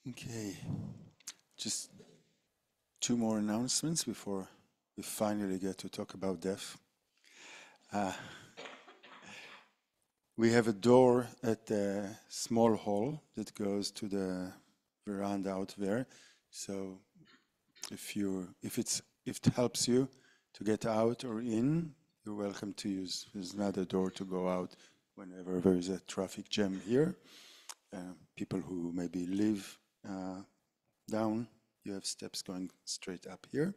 Okay, just two more announcements before we finally get to talk about death. We have a door at the small hall that goes to the veranda out there. So if it helps you to get out or in, you're welcome to use. There's another door to go out whenever there is a traffic jam here. People who maybe live down, you have steps going straight up here.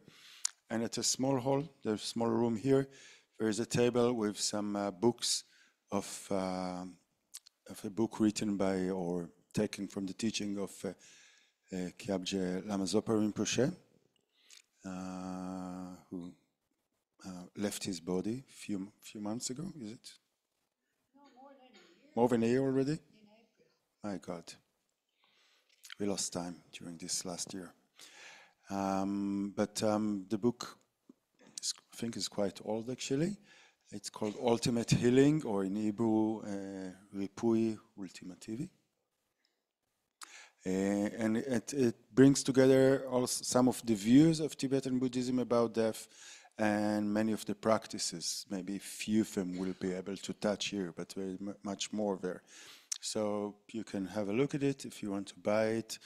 And at a small hall, there's a small room here, there is a table with some books of a book written by or taken from the teaching of Kyabje Lamazopa Rinpoche, who left his body a few months ago, is it? No, more than a year. More than a year already? In April. My God. We lost time during this last year. But the book, I think, is quite old actually. It's called Ultimate Healing, or in Hebrew, Ripui Ultimativi. And it brings together also some of the views of Tibetan Buddhism about death and many of the practices. Maybe few of them will be able to touch here, but very much more there. So you can have a look at it if you want to buy it.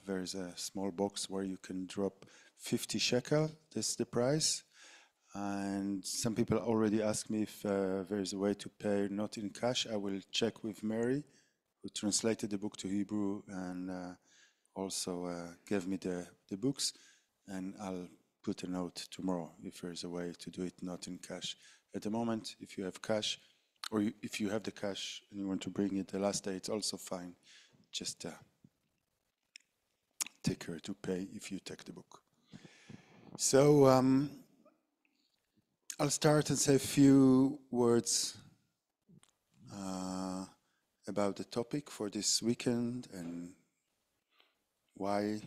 There's a small box where you can drop 50 shekel. That's the price. And some people already asked me if there is a way to pay not in cash. I will check with Mary, who translated the book to Hebrew and also gave me the books. And I'll put a note tomorrow if there is a way to do it not in cash. At the moment, if you have cash, or if you have the cash and you want to bring it the last day, it's also fine. Just take care to pay if you take the book. So I'll start and say a few words about the topic for this weekend and why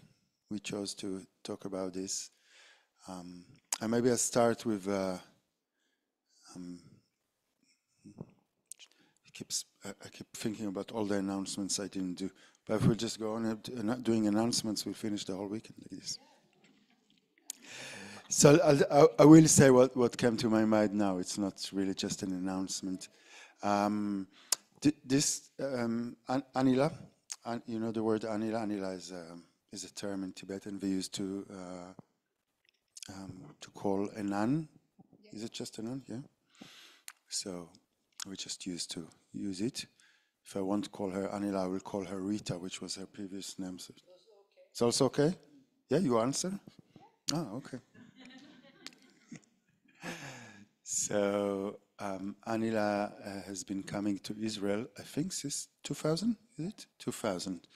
we chose to talk about this. And maybe I'll start with I keep thinking about all the announcements I didn't do. But if we'll just go on doing announcements, we'll finish the whole weekend like this. So I will say what came to my mind now. It's not really just an announcement. This Anila, you know the word Anila? Anila is a term in Tibetan we use to call a nun. Is it just a nun? Yeah. So we just used to use it. If I want to call her Anila, I will call her Rita, which was her previous name. So it's also okay? Yeah, you answer? Oh, okay. So Anila has been coming to Israel, I think since 2000, is it? 2000.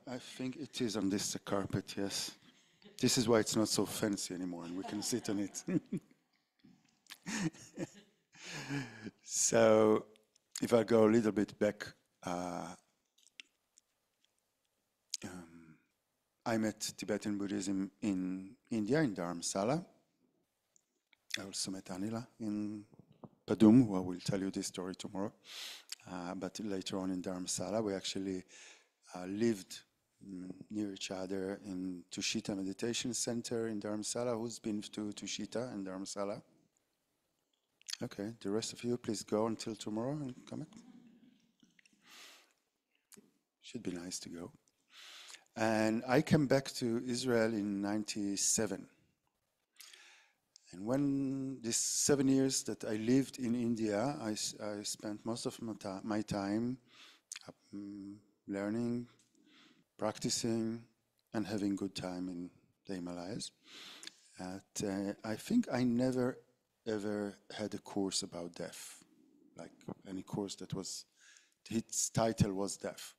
I think it is on this carpet, yes. This is why it's not so fancy anymore, and we can sit on it. So if I go a little bit back, I met Tibetan Buddhism in India, in Dharamsala. I also met Anila in Padum, who I will tell you this story tomorrow. But later on in Dharamsala, we actually lived near each other in Tushita Meditation Center in Dharamsala. Who's been to Tushita and Dharamsala? Okay, the rest of you, please go until tomorrow and come back. Should be nice to go. And I came back to Israel in 97. And when these 7 years that I lived in India, I spent most of my time learning, practicing, and having good time in the Himalayas. I think I never ever had a course about death, like any course that was, its title was death.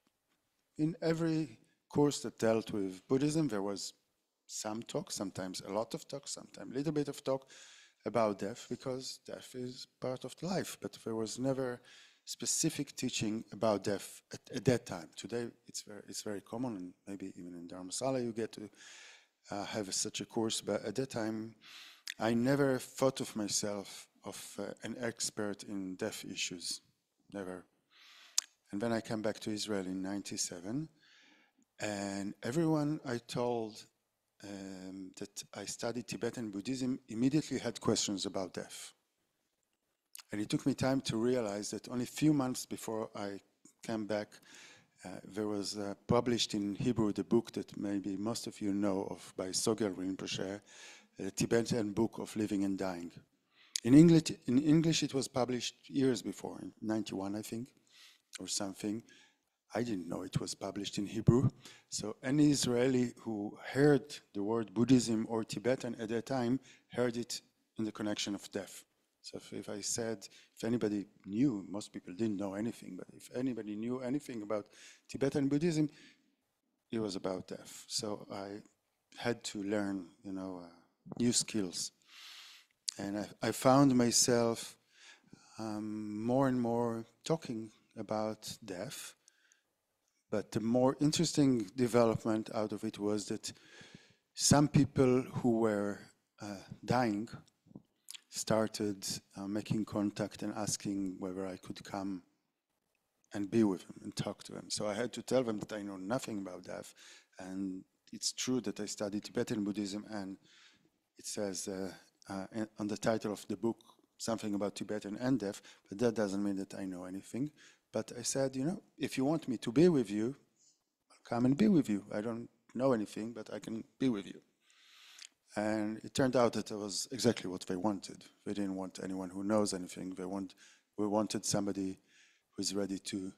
In every course that dealt with Buddhism, there was some talk, sometimes a lot of talk, sometimes a little bit of talk about death, because death is part of life, but there was never specific teaching about death at that time. Today it's very common, and maybe even in Dharamsala you get to have such a course, but at that time I never thought of myself of an expert in death issues, never. And then I came back to Israel in 97. And everyone I told that I studied Tibetan Buddhism immediately had questions about death. And it took me time to realize that only a few months before I came back, there was published in Hebrew the book that maybe most of you know of by Sogyal Rinpoche, the Tibetan Book of Living and Dying. In English it was published years before, in 91 I think, or something. I didn't know it was published in Hebrew. So any Israeli who heard the word Buddhism or Tibetan at that time heard it in the connection of death. So if I said, if anybody knew, most people didn't know anything, but if anybody knew anything about Tibetan Buddhism, it was about death. So I had to learn, new skills. And I found myself more and more talking about death. But the more interesting development out of it was that some people who were dying started making contact and asking whether I could come and be with them and talk to them. So I had to tell them that I know nothing about death. And it's true that I studied Tibetan Buddhism, and it says on the title of the book something about Tibetan and death, but that doesn't mean that I know anything. But I said, if you want me to be with you, I'll come and be with you. I don't know anything, but I can be with you. And it turned out that it was exactly what they wanted. They didn't want anyone who knows anything. We wanted somebody who's ready to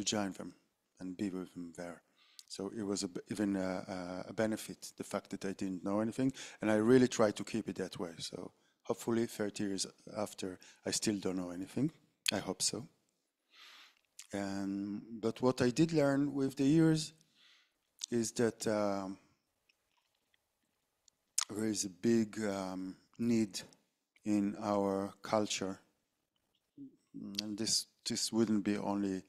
join them and be with them there. So it was even a benefit, the fact that I didn't know anything. And I really tried to keep it that way. So hopefully 30 years after, I still don't know anything. I hope so. But what I did learn with the years is that there is a big need in our culture, and this wouldn't be only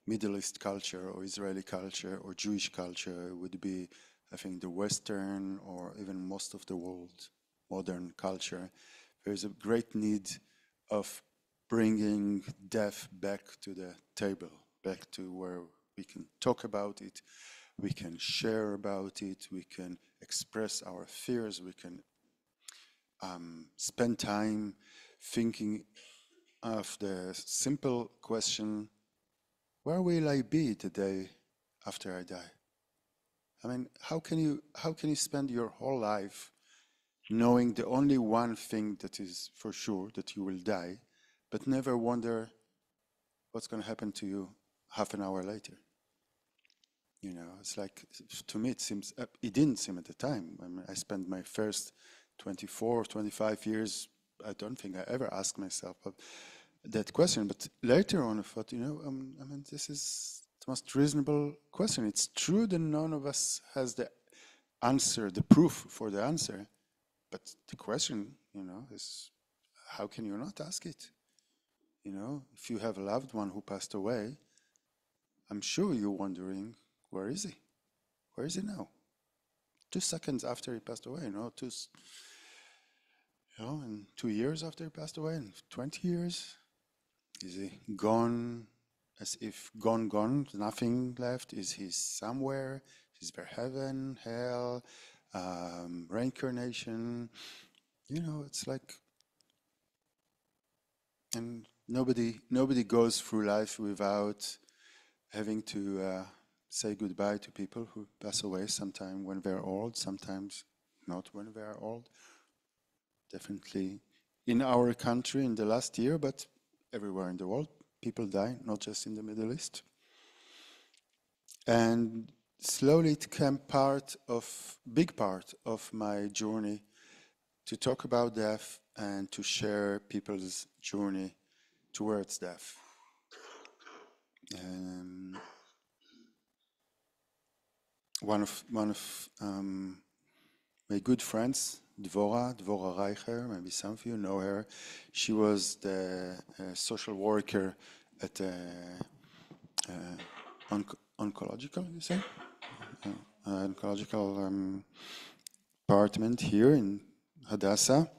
Middle East culture or Israeli culture or Jewish culture. It would be, I think, the Western or even most of the world modern culture. There is a great need of bringing death back to the table, back to where we can talk about it, we can share about it, we can express our fears, we can spend time thinking of the simple question, where will I be the day after I die? I mean, how can you spend your whole life knowing the only one thing that is for sure, that you will die, but never wonder what's going to happen to you half an hour later? It's like, to me, it didn't seem at the time. I mean, I spent my first 24, 25 years, I don't think I ever asked myself that question. But later on, I thought, this is the most reasonable question. It's true that none of us has the answer, the proof for the answer. But the question, is how can you not ask it? If you have a loved one who passed away, I'm sure you're wondering, where is he? Where is he now? 2 seconds after he passed away, and 2 years after he passed away, and 20 years, is he gone? As if gone, nothing left? Is he somewhere? Is there heaven, hell, reincarnation? It's like, and nobody goes through life without having to say goodbye to people who pass away sometime when they're old, sometimes not when they're old. Definitely in our country in the last year, but everywhere in the world, people die, not just in the Middle East. And slowly it became big part of my journey to talk about death and to share people's journey towards death. One of my good friends, Dvora Reicher, maybe some of you know her. She was the social worker at oncological, you say? Oncological department here in Hadassah.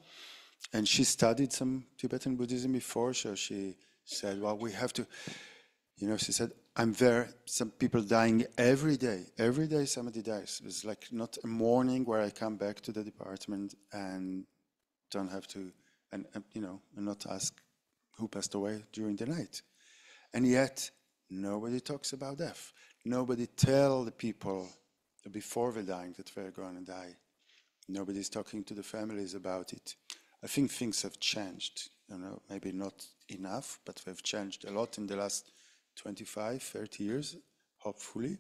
And she studied some Tibetan Buddhism before, so she said, well, we have to, she said, I'm there, some people dying every day. Every day somebody dies. It's like not a morning where I come back to the department and don't have to, and not ask who passed away during the night. And yet, nobody talks about death. Nobody tell the people before they're dying that they're going to die. Nobody's talking to the families about it. I think things have changed, maybe not enough, but they've changed a lot in the last 25, 30 years, hopefully.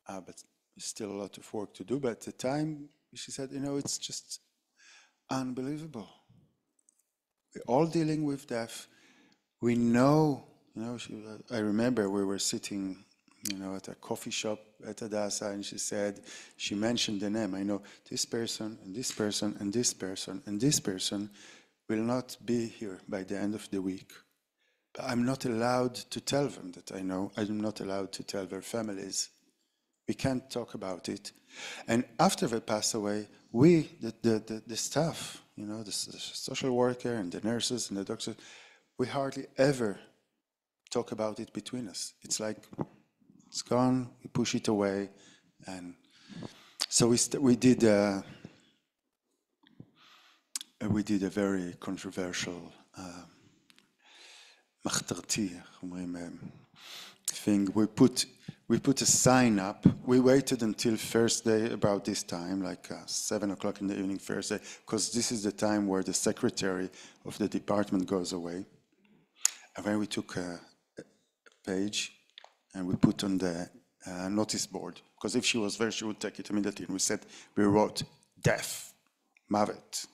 But still a lot of work to do. But at the time, she said, it's just unbelievable. We're all dealing with death. We know, I remember we were sitting, at a coffee shop at Hadassah, and she mentioned the name. I know this person, and this person, and this person, and this person will not be here by the end of the week. But I'm not allowed to tell them that I know. I'm not allowed to tell their families. We can't talk about it. And after they pass away, we, the staff, the social worker and the nurses and the doctors, we hardly ever talk about it between us. It's like it's gone, we push it away. And so we did a very controversial thing. We put a sign up. We waited until Thursday about this time, like 7 o'clock in the evening Thursday, because this is the time where the secretary of the department goes away. And then we took a page and we put on the notice board, because if she was there, she would take it immediately. And we wrote, death, mוות.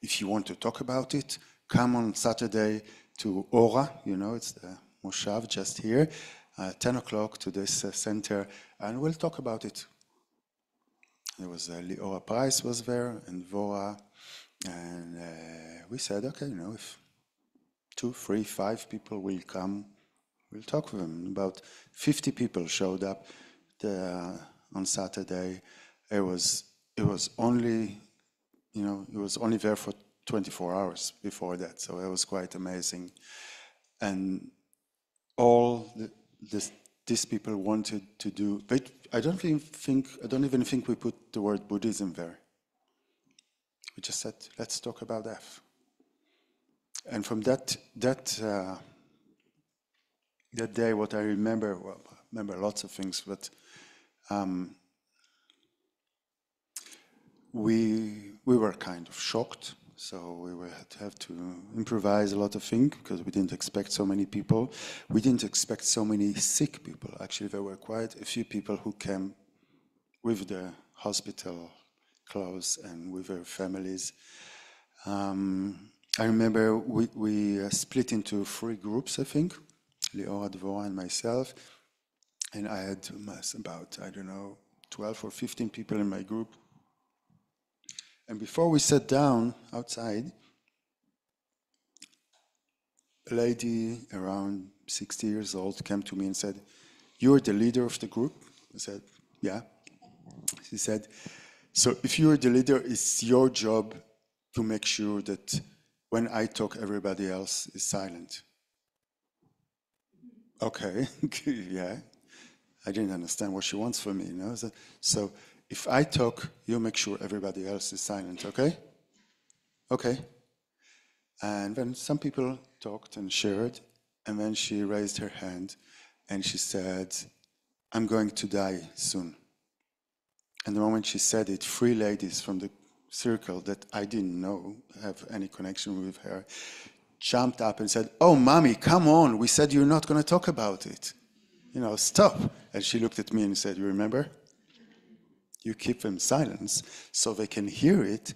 If you want to talk about it, come on Saturday to Ora, it's the Moshav just here, 10 o'clock to this center, and we'll talk about it. There was Liora Price was there, and Vora, and we said, okay, if 2, 3, 5 people will come, we'll talk with them. About 50 people showed up on Saturday. It was only there for 24 hours before that, so it was quite amazing. And all these people wanted to do, but I don't even think we put the word Buddhism there. We just said, let's talk about death. And from that day, what I remember, I remember lots of things, but we were kind of shocked. So we would have to improvise a lot of things because we didn't expect so many people. We didn't expect so many sick people. Actually, there were quite a few people who came with the hospital clothes and with their families. I remember we split into 3 groups, I think, Liora, Dvora, and myself. And I had about, 12 or 15 people in my group. And before we sat down outside, a lady around 60 years old came to me and said, "You're the leader of the group?" I said, "Yeah." She said, "So if you're the leader, it's your job to make sure that when I talk, everybody else is silent." Okay, yeah. I didn't understand what she wants from me, So if I talk, you make sure everybody else is silent, okay? Okay. And then some people talked and shared, and then she raised her hand and she said, "I'm going to die soon." And the moment she said it, 3 ladies from the circle that I didn't know have any connection with her jumped up and said, "Oh, mommy, come on. We said you're not going to talk about it. Stop." And she looked at me and said, "You remember? You keep them silence so they can hear it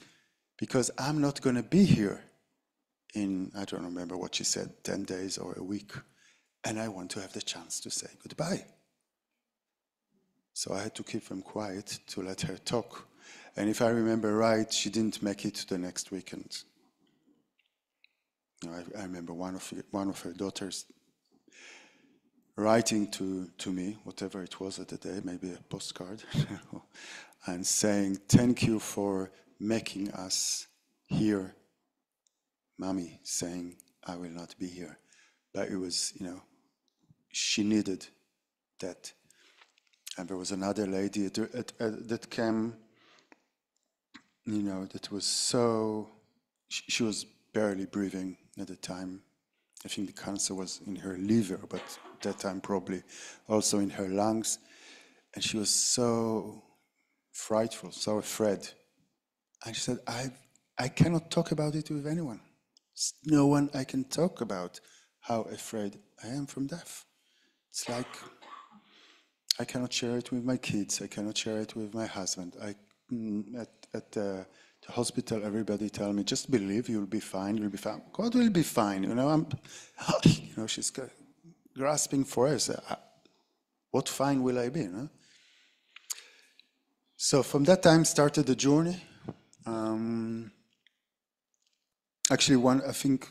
because I'm not going to be here in," I don't remember what she said, 10 days or a week. And I want to have the chance to say goodbye. So I had to keep them quiet to let her talk. And if I remember right, she didn't make it to the next weekend. I remember one of her daughters writing to me, whatever it was at the day, maybe a postcard, and saying, "Thank you for making us hear Mommy saying, I will not be here." But it was, she needed that. And there was another lady that came, that was so, she was barely breathing at the time. I think the cancer was in her liver, but at that time probably also in her lungs. And she was so frightful, so afraid. And she said, I cannot talk about it with anyone. No one I can talk about how afraid I am from death. It's like I cannot share it with my kids. I cannot share it with my husband. At the hospital, everybody tell me, just believe you'll be fine. You'll be fine. God will be fine. She's grasping for us. What fine will I be? So from that time started the journey. Actually, I think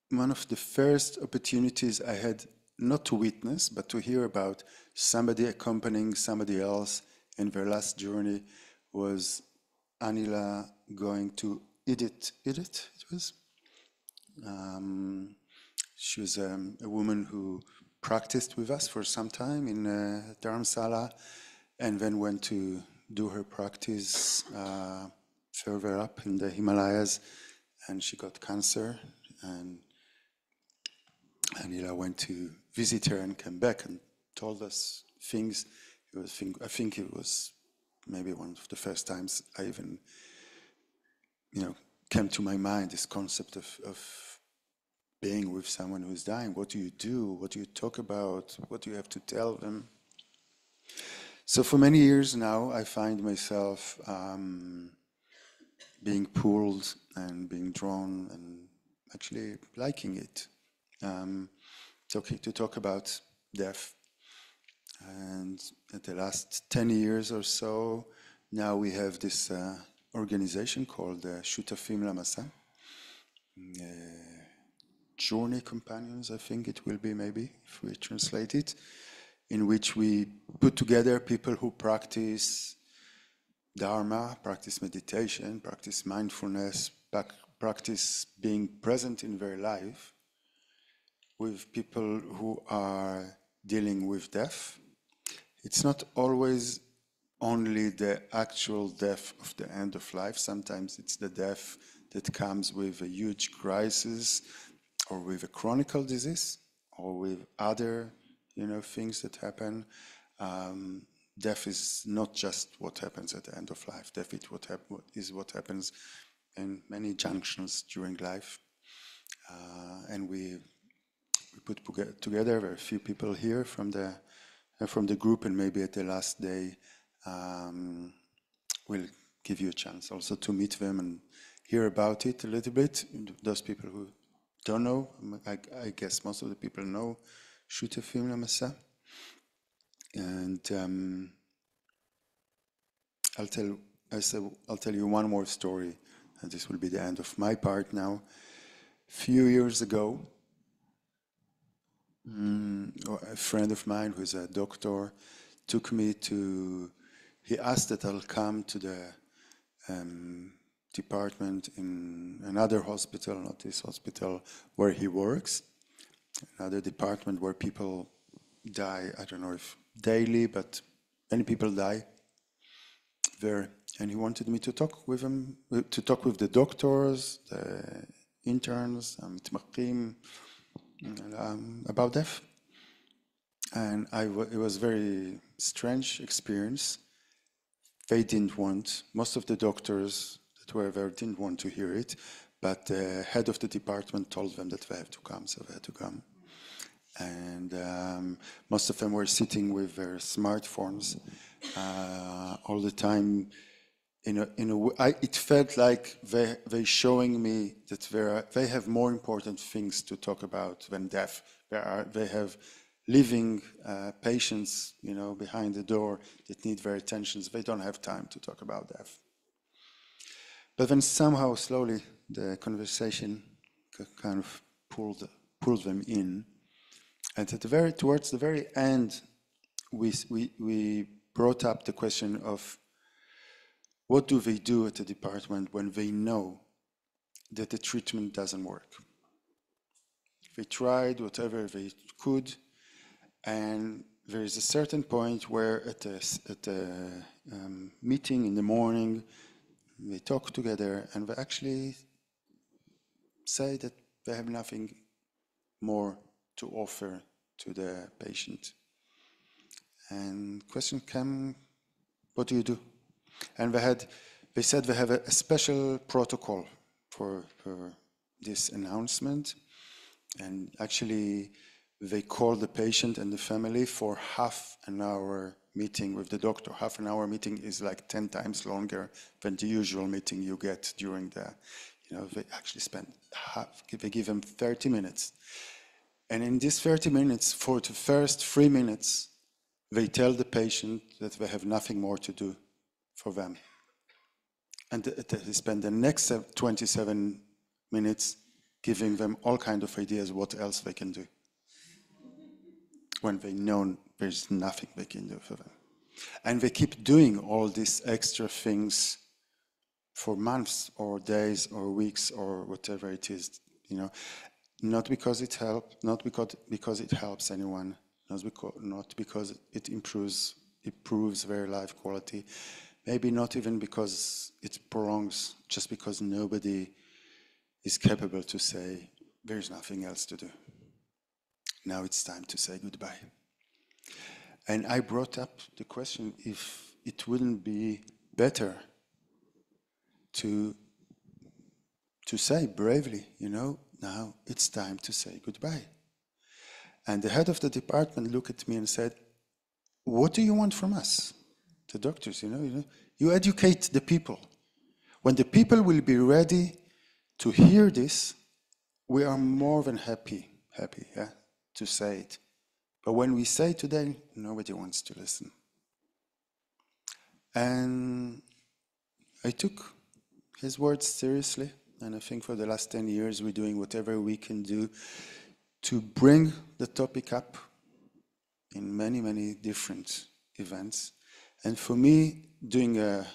one of the first opportunities I had, not to witness, but to hear about somebody accompanying somebody else in their last journey, was Anila going to Edith, it was? She was a woman who practiced with us for some time in Dharamsala, and then went to do her practice further up in the Himalayas, and she got cancer, and Anila went to visit her and came back and told us things. I think it was maybe one of the first times I even, came to my mind, this concept of being with someone who's dying. What do you do? What do you talk about? What do you have to tell them? So for many years now, I find myself being pulled and being drawn and actually liking it. To talk about death. And at the last 10 years or so, now we have this organization called Shutafim למסע, Journey Companions, I think it will be maybe, if we translate it, in which we put together people who practice Dharma, practice meditation, practice mindfulness, practice being present in their life, with people who are dealing with death. It's not always only the actual death of the end of life. Sometimes it's the death that comes with a huge crisis, or with a chronic disease, or with other, things that happen. Death is not just what happens at the end of life. Death is what happens in many junctions during life. And we put together very few people here from the group, and maybe at the last day we'll give you a chance also to meet them and hear about it a little bit. Those people who don't know, I guess most of the people know Shutafim למסע. And I'll tell you one more story, and this will be the end of my part now. A few years ago, a friend of mine who's a doctor took me he asked that I'll come to the department in another hospital, not this hospital where he works, another department where people die. I don't know if daily, but many people die there. And he wanted me to talk with him, to talk with the doctors, the interns, מתמחים, about death. And it was a very strange experience. They didn't want, most of the doctors that were there didn't want to hear it, but the head of the department told them that they have to come, so they had to come. And most of them were sitting with their smartphones all the time. It felt like they showing me that they have more important things to talk about than death. They have living patients, behind the door that need their attention. They don't have time to talk about death. But then somehow, slowly, the conversation kind of pulled them in. And towards the very end, we brought up the question of what do they do at the department when they know that the treatment doesn't work? They tried whatever they could, and there is a certain point where at a meeting in the morning, they talk together and they actually say that they have nothing more to offer to the patient. And question came, what do you do? And they said they have a special protocol for this announcement. And actually, they call the patient and the family for half an hour meeting with the doctor. Half an hour meeting is like 10 times longer than the usual meeting you get during the, they actually spend they give them 30 minutes. And in these 30 minutes, for the first 3 minutes, they tell the patient that they have nothing more to do for them. And they spend the next 27 minutes giving them all kinds of ideas what else they can do, when they know there's nothing they can do for them. And they keep doing all these extra things for months or days or weeks or whatever it is, not because it helps, not because it helps anyone, not because it improves their life quality, maybe not even because it prolongs, just because nobody is capable to say, there's nothing else to do. Now it's time to say goodbye. And I brought up the question if it wouldn't be better to say bravely, now it's time to say goodbye. And the head of the department looked at me and said, what do you want from us? The doctors, you educate the people. When the people will be ready to hear this, we are more than happy, to say it. But when we say today, nobody wants to listen. And I took his words seriously, and I think for the last 10 years we're doing whatever we can do to bring the topic up in many, many different events. And for me, doing a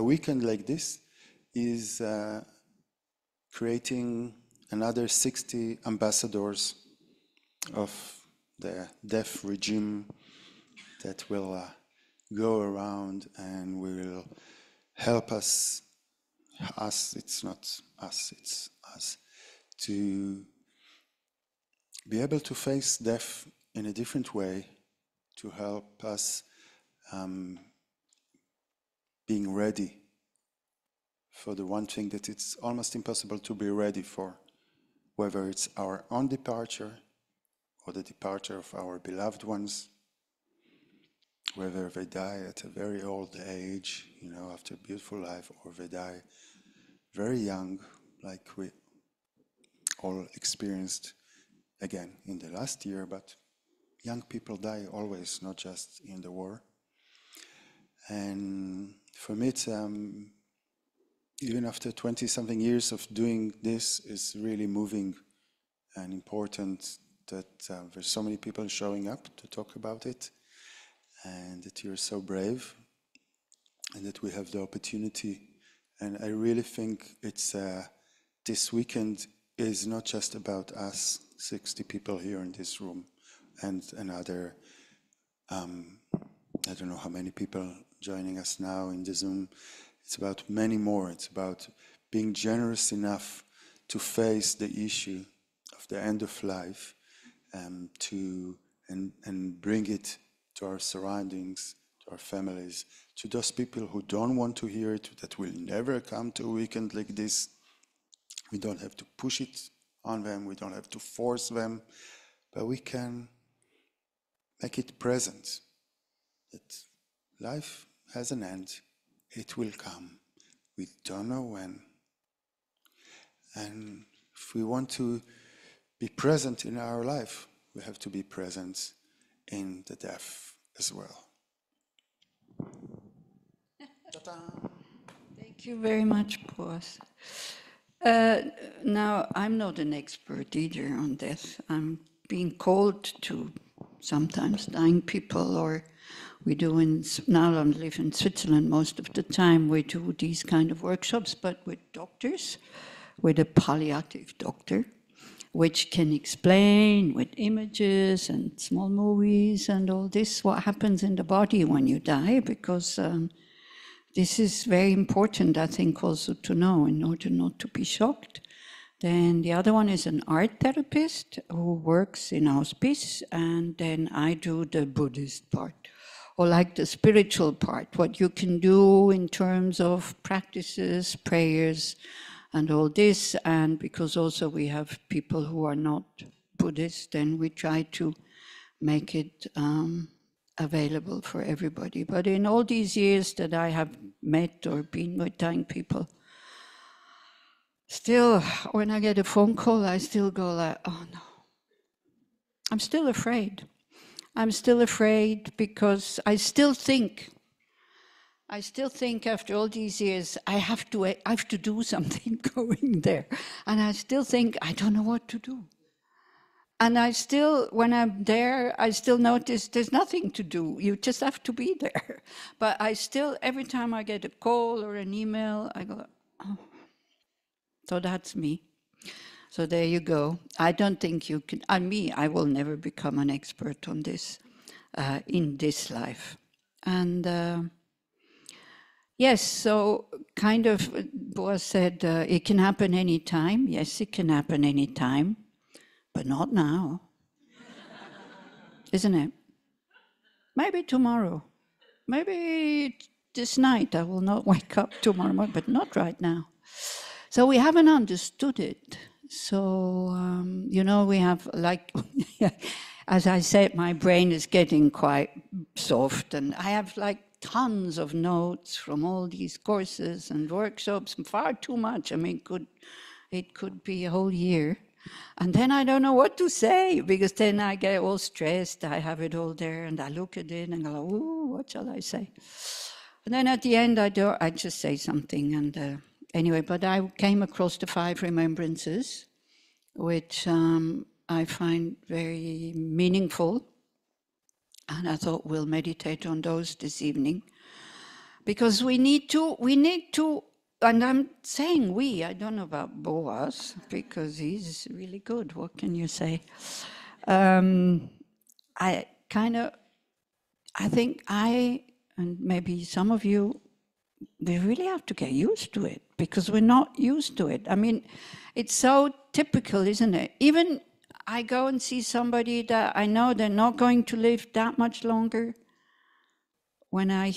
weekend like this is creating another 60 ambassadors of the deaf regime that will go around and will help us, it's not us, it's us, to be able to face death in a different way, to help us being ready for the one thing that it's almost impossible to be ready for, whether it's our own departure or the departure of our beloved ones, whether they die at a very old age, after a beautiful life, or they die very young, like we all experienced again in the last year, but young people die always, not just in the war. And for me, it's even after 20-something years of doing this, is really moving and important that there's so many people showing up to talk about it, and that you're so brave, and that we have the opportunity. And I really think it's this weekend is not just about us, 60 people here in this room, and another, I don't know how many people joining us now in the Zoom. It's about many more. It's about being generous enough to face the issue of the end of life, and bring it to our surroundings, to our families, to those people who don't want to hear it, that will never come to a weekend like this. We don't have to push it on them, we don't have to force them, but we can make it present, that life has an end, it will come, we don't know when. And if we want to be present in our life, we have to be present in the death as well. Thank you very much, Boaz. Now, I'm not an expert either on death. I'm being called to sometimes dying people, or we do now I live in Switzerland most of the time, we do these kind of workshops, but with doctors, with a palliative doctor. which can explain with images and small movies and all this what happens in the body when you die, because this is very important, I think, also to know in order not to be shocked. Then the other one is an art therapist who works in hospice, and then I do the Buddhist part, or like the spiritual part, what you can do in terms of practices, prayers, and all this. And because also we have people who are not Buddhist, then we try to make it available for everybody. But in all these years that I have met or been with dying people, still, when I get a phone call, I still go like, oh no. I'm still afraid. I'm still afraid because I still think after all these years, I have to do something going there. And I still think, I don't know what to do. And I still, when I'm there, I still notice there's nothing to do. You just have to be there. But I still, every time I get a call or an email, I go, oh. So that's me. So there you go. I don't think you can, I will never become an expert on this in this life. And yes, so kind of, Boaz said, it can happen anytime. Yes, it can happen anytime, but not now. Isn't it? Maybe tomorrow. Maybe this night I will not wake up tomorrow morning, but not right now. So we haven't understood it. So, we have like, as I said, my brain is getting quite soft, and I have like tons of notes from all these courses and workshops, far too much. I mean, it could be a whole year. And then I don't know what to say, because then I get all stressed. I have it all there, and I look at it and go, ooh, what shall I say? And then at the end, I just say something. And anyway, but I came across the 5 remembrances, which I find very meaningful. And I thought we'll meditate on those this evening, because we need to, and I'm saying we, I don't know about Boaz, because he's really good, what can you say? I think and maybe some of you, we really have to get used to it, because we're not used to it. I mean, it's so typical, isn't it? Even I go and see somebody that I know they're not going to live that much longer. When I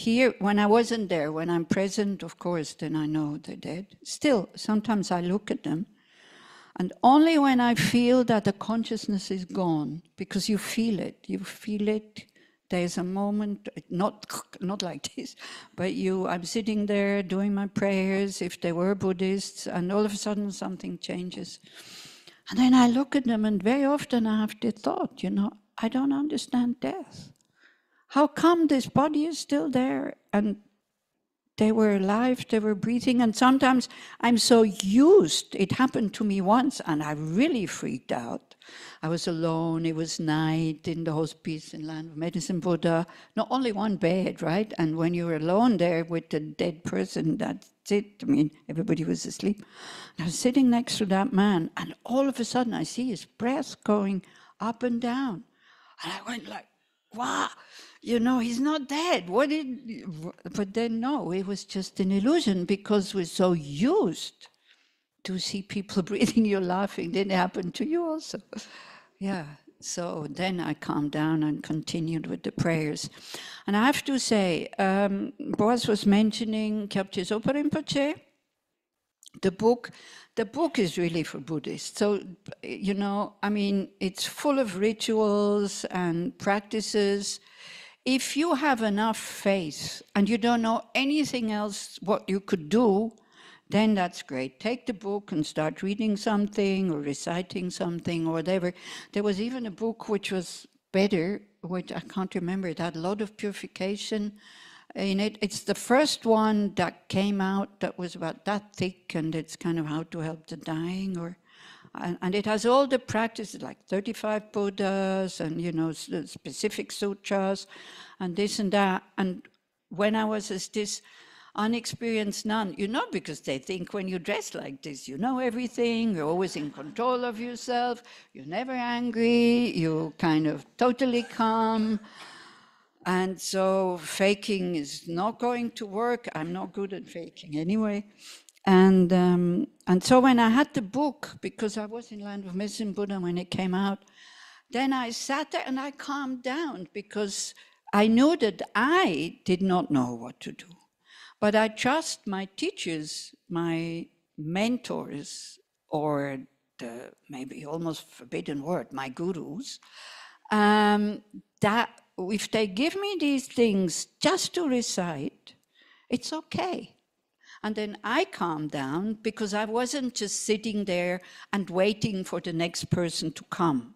wasn't there, when I'm present, of course, then I know they're dead. Still, sometimes I look at them, and only when I feel that the consciousness is gone, because you feel it, there's a moment, not like this, but I'm sitting there doing my prayers, if they were Buddhists, and all of a sudden something changes. And then I look at them, and very often I have the thought, I don't understand death. How come this body is still there? And they were alive, they were breathing, and sometimes I'm so used. It happened to me once, and I really freaked out. I was alone, it was night in the hospice in Land of Medicine Buddha. Not only one bed, right? And when you're alone there with a dead person, that's it. I mean, everybody was asleep. I was sitting next to that man, and all of a sudden I see his breath going up and down. And I went like, wow, he's not dead. But then no, it was just an illusion, because we're so used to see people breathing, you're laughing. Didn't it happen to you also? Yeah. So then I calmed down and continued with the prayers. And I have to say, Boaz was mentioning Kyabche Zopa Rinpoche. The book is really for Buddhists. So, it's full of rituals and practices. If you have enough faith and you don't know anything else what you could do, then that's great. Take the book and start reading something or reciting something or whatever. There was even a book which was better, which I can't remember. It had a lot of purification in it. It's the first one that came out that was about that thick, and it's kind of how to help the dying, and it has all the practices, like 35 Buddhas and, specific sutras and this and that. And when I was as this, unexperienced nun, because they think when you dress like this, you know everything, you're always in control of yourself, you're never angry, you're kind of totally calm. And so faking is not going to work. I'm not good at faking anyway. And so when I had the book, because I was in Land of Missing Buddha when it came out, then I sat there and I calmed down because I knew that I did not know what to do. But I trust my teachers, my mentors, or the maybe almost forbidden word, my gurus, that if they give me these things just to recite, it's okay. And then I calm down because I wasn't just sitting there and waiting for the next person to come,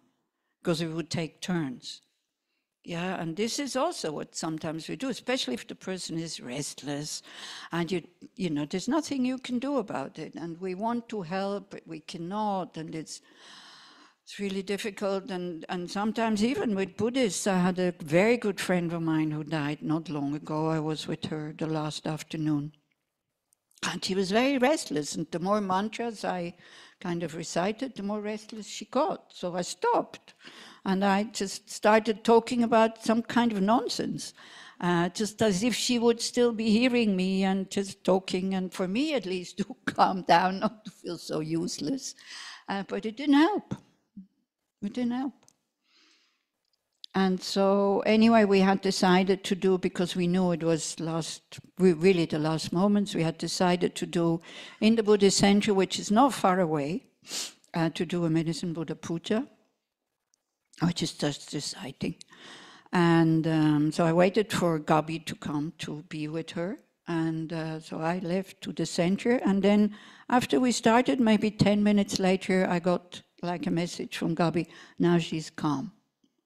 because it would take turns. Yeah, and this is also what sometimes we do, especially if the person is restless and you know, there's nothing you can do about it. And we want to help, but we cannot, and it's really difficult. And sometimes even with Buddhists, I had a very good friend of mine who died not long ago. I was with her the last afternoon. And she was very restless, and the more mantras I kind of recited, the more restless she got. So I stopped, and I just started talking about some kind of nonsense, just as if she would still be hearing me and just talking, and for me at least to calm down, not to feel so useless. But it didn't help. It didn't help. And so anyway, we had decided to do, because we knew it was really the last moments, we had decided to do in the Buddhist Center, which is not far away, to do a Medicine Buddha Puja, which is just reciting. And so I waited for Gabi to come to be with her. And so I left to the center. And then after we started, maybe 10 minutes later, I got like a message from Gabi, now she's calm.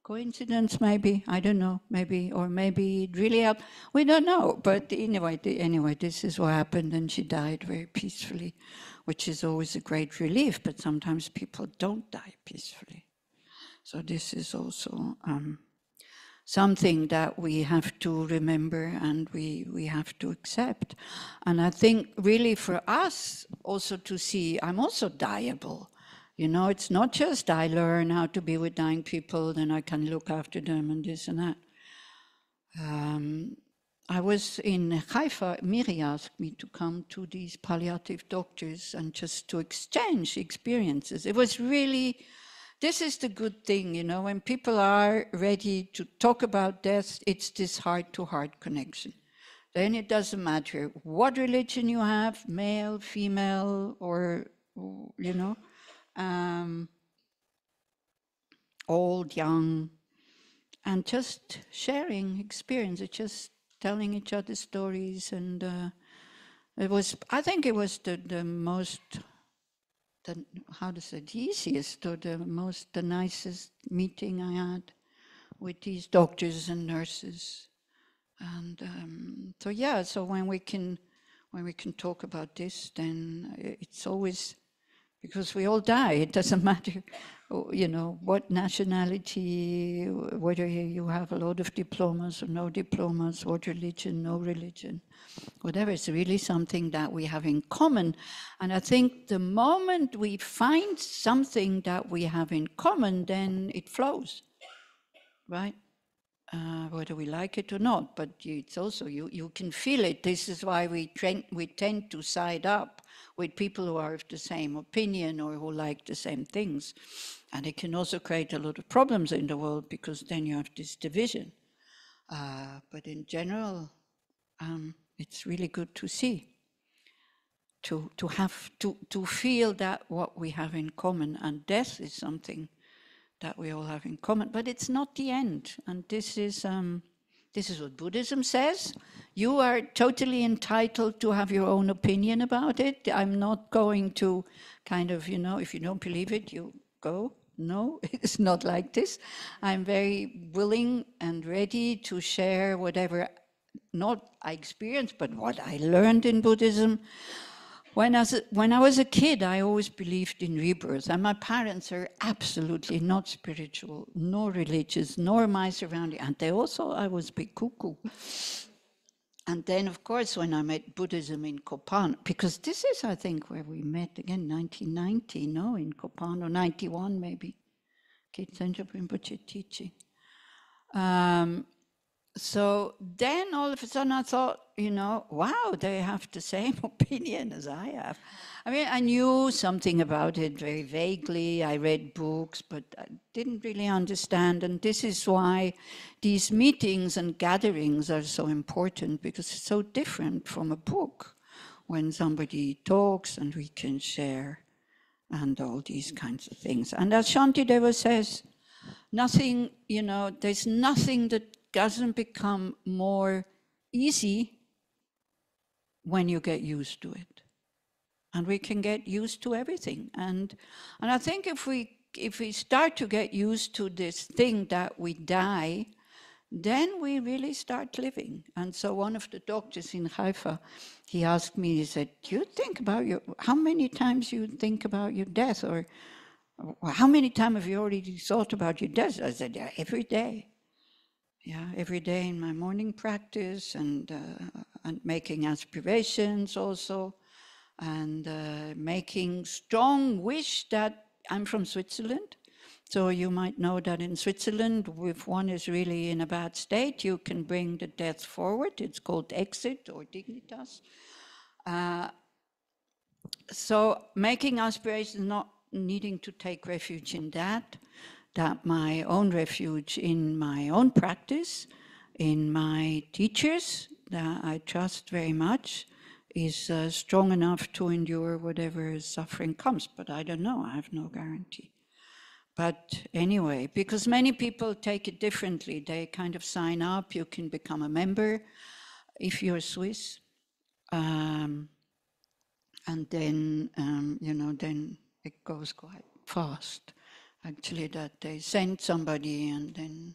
Coincidence, maybe, I don't know, maybe, or maybe it really helped. We don't know, but anyway, this is what happened, and she died very peacefully, which is always a great relief, but sometimes people don't die peacefully. So this is also something that we have to remember and we have to accept. And I think really for us also to see, I'm also dieable. You know, it's not just I learn how to be with dying people, then I can look after them and this and that. I was in Haifa. Miri asked me to come to these palliative doctors and just to exchange experiences. It was really, this is the good thing, you know, when people are ready to talk about death, it's this heart-to-heart connection. Then it doesn't matter what religion you have, male, female, or, you know, old, young, and just sharing experiences, just telling each other stories. And I think it was the most, the easiest or the nicest meeting I had with these doctors and nurses. And so when we can talk about this, then it's always, because we all die, it doesn't matter, you know, what nationality, whether you have a lot of diplomas or no diplomas, what religion, no religion, whatever. It's really something that we have in common. And I think the moment we find something that we have in common, then it flows, right? Whether we like it or not, but it's also, you can feel it. This is why we tend to side up with people who are of the same opinion or who like the same things. And it can also create a lot of problems in the world, because then you have this division. But in general, it's really good to see, to feel that what we have in common, and death is something that we all have in common, but it's not the end. And this is what Buddhism says. You are totally entitled to have your own opinion about it. I'm not going to kind of, you know, if you don't believe it, you go. No, it's not like this. I'm very willing and ready to share whatever, not I experienced, but what I learned in Buddhism. When I was a kid, I always believed in rebirth, and my parents are absolutely not spiritual, nor religious, nor my surrounding, and they also, I was a bit cuckoo. And then, of course, when I met Buddhism in Kopano, because this is, I think, where we met again, 1990, no, in Kopano, 91 maybe, Kitsenja Rinpoche teaching. So then all of a sudden I thought, wow, they have the same opinion as I have. I mean, I knew something about it very vaguely. I read books, but I didn't really understand. And this is why these meetings and gatherings are so important, because it's so different from a book when somebody talks and we can share and all these kinds of things. And as Shantideva says, nothing, there's nothing that doesn't become more easy when you get used to it. And we can get used to everything. And I think if we start to get used to this thing that we die, then we really start living. And so one of the doctors in Haifa, he asked me, he said, do you think about how many times you think about your death? Or how many times have you already thought about your death? I said, yeah, every day. Yeah, every day in my morning practice, and making aspirations also, and making strong wish that I'm from Switzerland. So you might know that in Switzerland, if one is really in a bad state, you can bring the death forward. It's called exit or dignitas. So making aspirations, not needing to take refuge in that my own refuge in my own practice, in my teachers that I trust very much, is strong enough to endure whatever suffering comes. But I don't know, I have no guarantee. But anyway, because many people take it differently. They kind of sign up, you can become a member if you're Swiss. And then, then it goes quite fast. Actually, that they send somebody, and then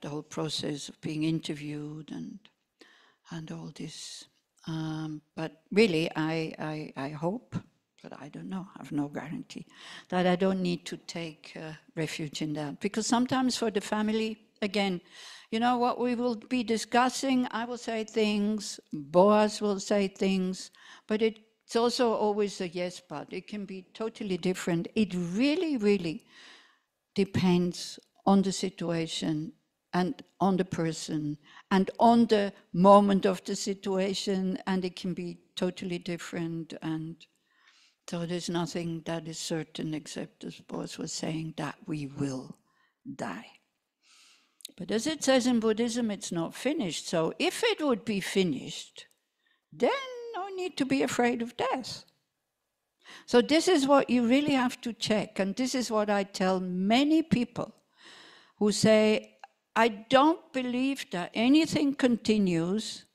the whole process of being interviewed and all this. But really, I hope, but I don't know, I have no guarantee, that I don't need to take refuge in that. Because sometimes for the family, again, what we will be discussing, I will say things, Boaz will say things, but it's also always a yes, but it can be totally different. It really, really depends on the situation and on the person and on the moment of the situation, and it can be totally different. And so there's nothing that is certain except, as Boaz was saying, that we will die. But as it says in Buddhism, it's not finished. So if it would be finished, then no need to be afraid of death. So this is what you really have to check. And this is what I tell many people who say, I don't believe that anything continues,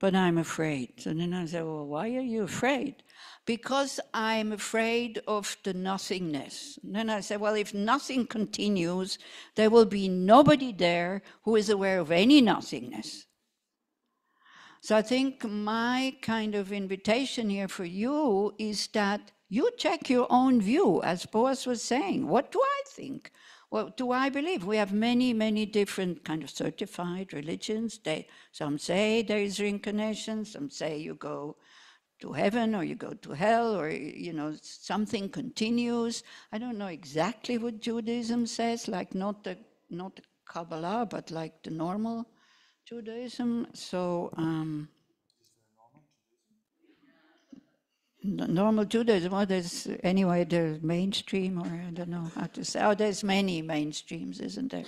but I'm afraid. So then I say, well, why are you afraid? Because I'm afraid of the nothingness. And then I say, well, if nothing continues, there will be nobody there who is aware of any nothingness. So I think my kind of invitation here for you is that you check your own view, as Boaz was saying. What do I think? What do I believe? We have many, many different kind of certified religions. Some say there is reincarnation, some say you go to heaven or you go to hell, or something continues. I don't know exactly what Judaism says, like not the Kabbalah, but like the normal Judaism. So normal Judaism, well, there's mainstream, or I don't know how to say. Oh, there's many mainstreams, isn't there?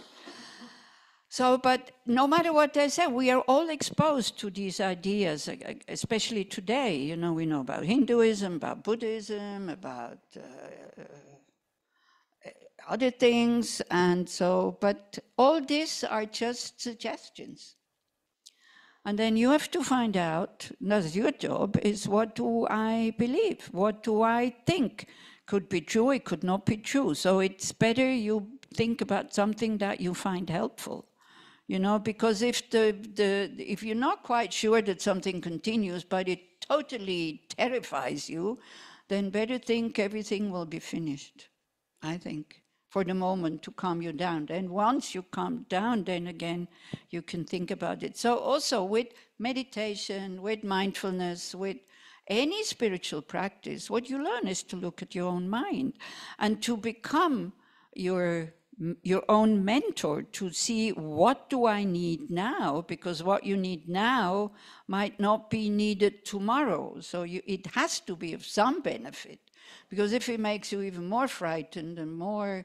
So, but no matter what they say, we are all exposed to these ideas, especially today. We know about Hinduism, about Buddhism, about other things, and so, but all these are just suggestions. And then you have to find out, that's your job, is what do I believe? What do I think? Could be true, it could not be true. So it's better you think about something that you find helpful. Because if you're not quite sure that something continues, but it totally terrifies you, then better think everything will be finished, I think. for the moment to calm you down. Then once you calm down, then again you can think about it. So also with meditation, with mindfulness, with any spiritual practice, what you learn is to look at your own mind and to become your own mentor, to see what do I need now, because what you need now might not be needed tomorrow. So it has to be of some benefit, because if it makes you even more frightened and more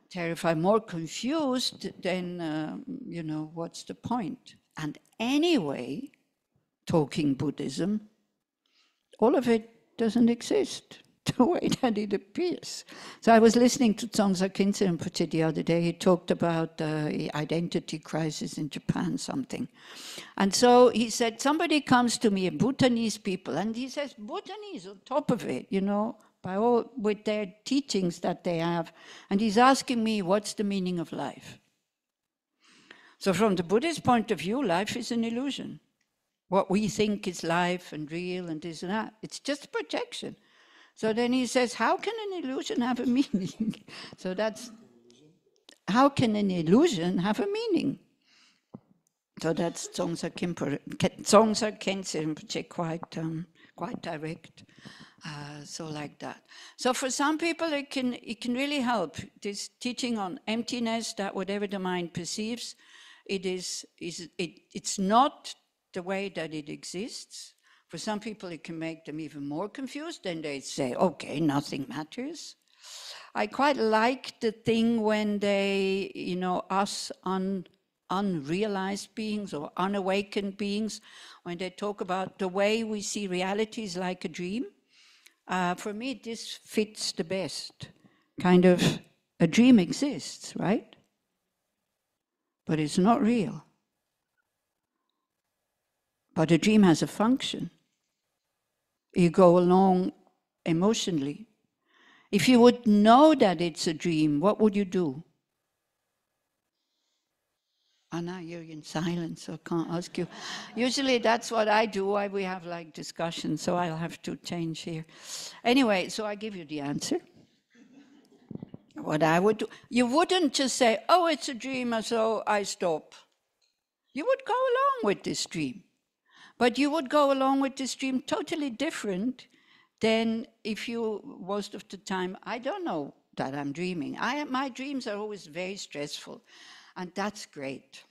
terrified, more confused, then, what's the point? And anyway, talking Buddhism, all of it doesn't exist the way that it appears. So I was listening to Dzongsa Khyentse Rinpoche the other day. He talked about the identity crisis in Japan, something. And so he said, somebody comes to me, a Bhutanese people, and he says, Bhutanese on top of it, by all with their teachings that they have. And he's asking me, what's the meaning of life? So from the Buddhist point of view, life is an illusion. What we think is life and real and this and that, it's just a projection. So then he says, how can an illusion have a meaning? So that's, how can an illusion have a meaning? So that's Dzongsa Khyentse Rinpoche, quite direct. So like that. So for some people it can really help. This teaching on emptiness, that whatever the mind perceives, it's not the way that it exists. For some people it can make them even more confused. Then they say, okay, nothing matters. I quite like the thing when they, us unrealized beings or unawakened beings, when they talk about the way we see reality is like a dream. For me, this fits the best. Kind of, a dream exists, right? But it's not real. But a dream has a function. You go along emotionally. If you would know that it's a dream, what would you do? Anna, you're in silence, so I can't ask you. Usually that's what I do. We have like discussions, so I'll have to change here. Anyway, so I give you the answer. What I would do. You wouldn't just say, oh, it's a dream, so I stop. You would go along with this dream. But you would go along with this dream totally different than if you, most of the time, I don't know that I'm dreaming. My dreams are always very stressful. And that's great.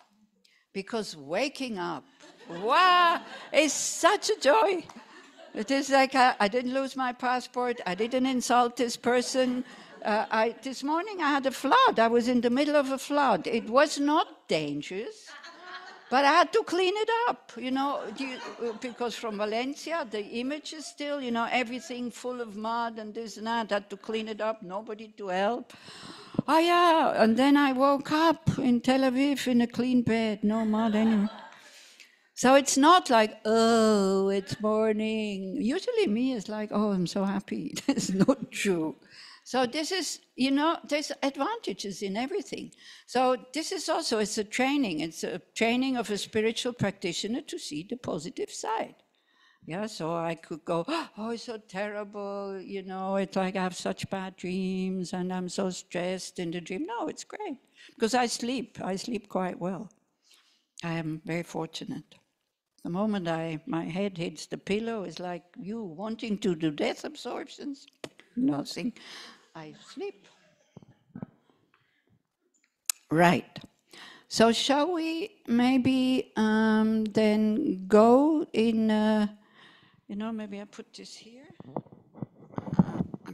Because waking up, wow, is such a joy. It is like I didn't lose my passport. I didn't insult this person. This morning I had a flood. I was in the middle of a flood. It was not dangerous. But I had to clean it up, because from Valencia, the image is still, everything full of mud and this and that. I had to clean it up, nobody to help. Oh, yeah, and then I woke up in Tel Aviv in a clean bed, no mud anywhere. So it's not like, oh, it's morning. Usually me is like, oh, I'm so happy. That's not true. So this is, there's advantages in everything. So this is also, it's a training. It's a training of a spiritual practitioner to see the positive side. Yeah, so I could go, oh, it's so terrible, it's like I have such bad dreams and I'm so stressed in the dream. No, it's great, because I sleep quite well. I am very fortunate. The moment my head hits the pillow, it's like you wanting to do death absorptions. Nothing. I sleep. Right. So shall we maybe then go in, maybe I put this here?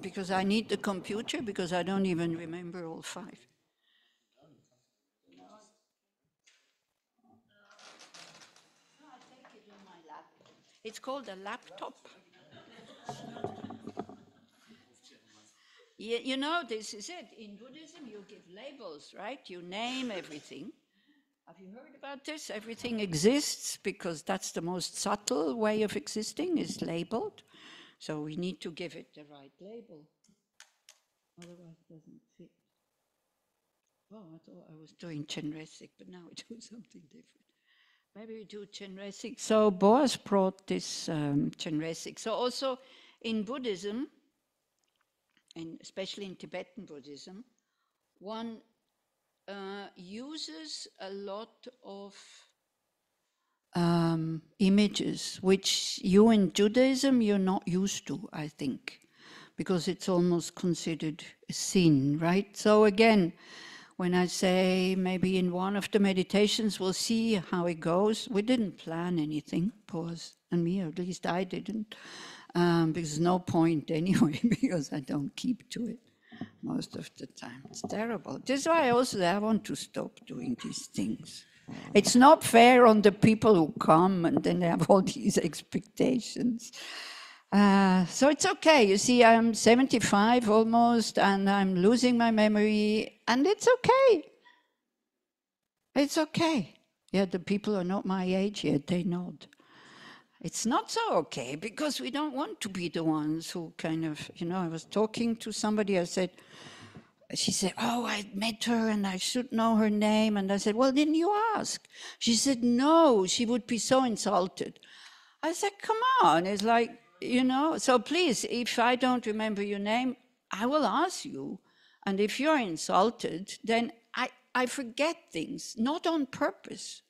Because I need the computer, because I don't even remember all 5. I take it on my lap. It's called a laptop. This is it. In Buddhism, you give labels, right? You name everything. Have you heard about this? Everything exists because that's the most subtle way of existing, is labeled. So we need to give it the right label. Otherwise it doesn't fit. Oh, I thought I was doing Chenrezig, but now I do something different. Maybe we do Chenrezig. So Boaz brought this Chenrezig. So also in Buddhism, and especially in Tibetan Buddhism, one uses a lot of images, which you in Judaism, you're not used to, I think, because it's almost considered a sin, right? So again, when I say maybe in one of the meditations, we'll see how it goes. We didn't plan anything, Boaz and me, or at least I didn't, because there's no point anyway, because I don't keep to it most of the time. It's terrible. This is why I want to stop doing these things. It's not fair on the people who come and then they have all these expectations. So it's okay. You see, I'm 75 almost, and I'm losing my memory, and it's okay. It's okay. Yeah, the people are not my age yet, they nod. It's not so okay, because we don't want to be the ones who kind of, I was talking to somebody, she said, oh, I met her and I should know her name. And I said, well, didn't you ask? She said, no, she would be so insulted. I said, come on. It's like, so please, if I don't remember your name, I will ask you. And if you're insulted, then I forget things, not on purpose.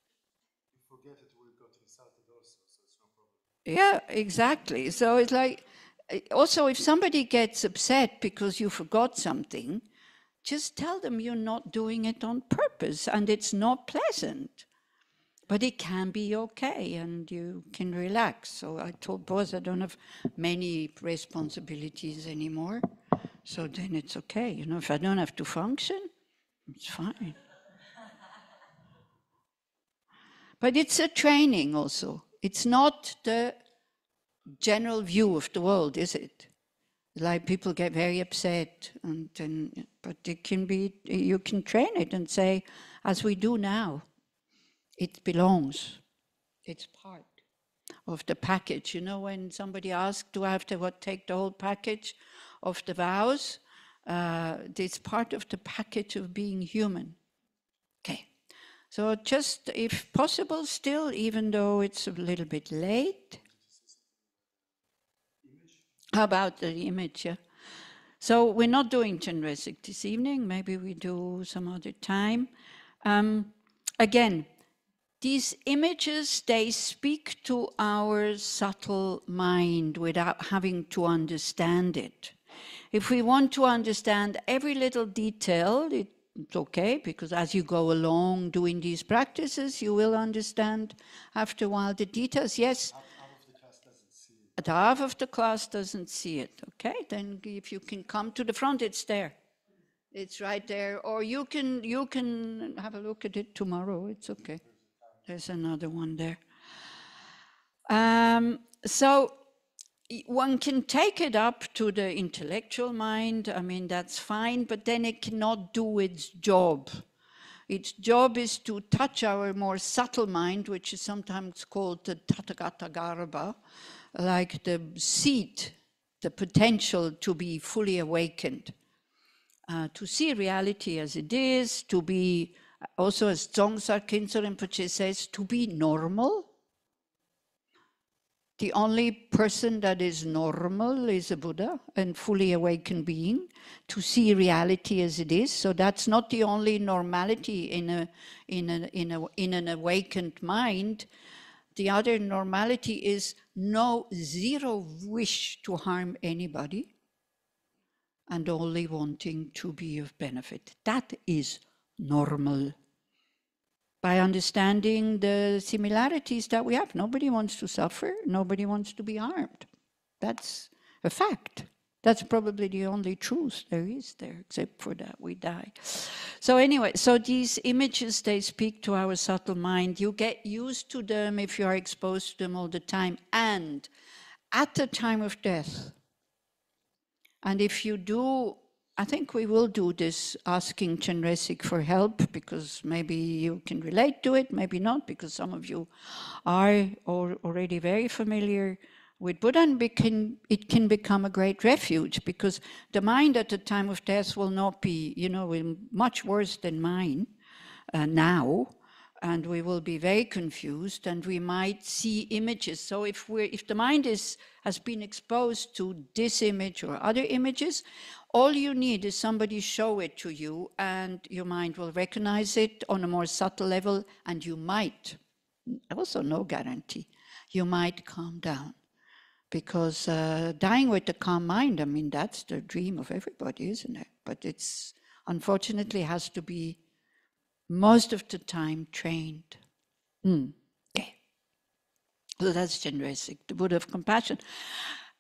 You forget it, we got insulted also, so it's no problem. Yeah, exactly. So it's like, also if somebody gets upset because you forgot something, just tell them you're not doing it on purpose and it's not pleasant. But it can be okay and you can relax. So I told Boaz I don't have many responsibilities anymore. So then it's okay. If I don't have to function, it's fine. But it's a training also. It's not the general view of the world, is it? Like people get very upset, but it can be, you can train it and say, as we do now, it belongs. It's part of the package. When somebody asks, do I have to take the whole package of the vows? It's part of the package of being human. Okay. So just, if possible, still, even though it's a little bit late. How about the image? Yeah. So we're not doing Chenrezig this evening. Maybe we do some other time. Again, these images, they speak to our subtle mind without having to understand it. If we want to understand every little detail, it's okay, because as you go along doing these practices, you will understand after a while the details. Yes. The half of the class doesn't see it. Okay, then if you can come to the front, it's there. It's right there. Or you can have a look at it tomorrow. It's okay. There's another one there. So one can take it up to the intellectual mind. I mean, that's fine, but then it cannot do its job. Its job is to touch our more subtle mind, which is sometimes called the Tathagata Garbha, like the seed, the potential to be fully awakened, to see reality as it is, to be, also as Dzongsa Khyentse Rinpoche says, to be normal. The only person that is normal is a Buddha and fully awakened being, to see reality as it is. So that's not the only normality in an awakened mind. The other normality is zero wish to harm anybody and only wanting to be of benefit. That is normal. By understanding the similarities that we have. Nobody wants to suffer, nobody wants to be harmed. That's a fact. That's probably the only truth there is there, except for that we die. So anyway, so these images, they speak to our subtle mind. You get used to them if you are exposed to them all the time. And at the time of death, and if you do, I think we will do this asking Chenrezig for help, because maybe you can relate to it, maybe not, because some of you are already very familiar with Buddha, and it can become a great refuge, because the mind at the time of death will not be, much worse than mine now. and we will be very confused, and we might see images. So if the mind has been exposed to this image or other images, all you need is somebody show it to you, and your mind will recognize it on a more subtle level, and you might, also no guarantee, you might calm down. Because dying with a calm mind, I mean, that's the dream of everybody, isn't it? But it's unfortunately has to be most of the time trained. Okay. So that's Chenrezig, the Buddha of compassion.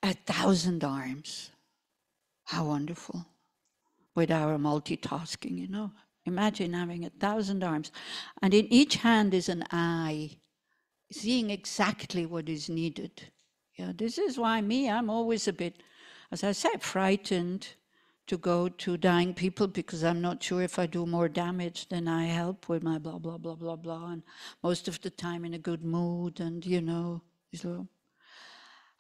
1,000 arms. How wonderful. With our multitasking, you know. Imagine having 1,000 arms. And in each hand is an eye, seeing exactly what is needed. Yeah, this is why I'm always a bit, as I said, frightened to go to dying people, because I'm not sure if I do more damage than I help with my blah, blah, blah, blah, blah, and most of the time in a good mood, and, you know, so.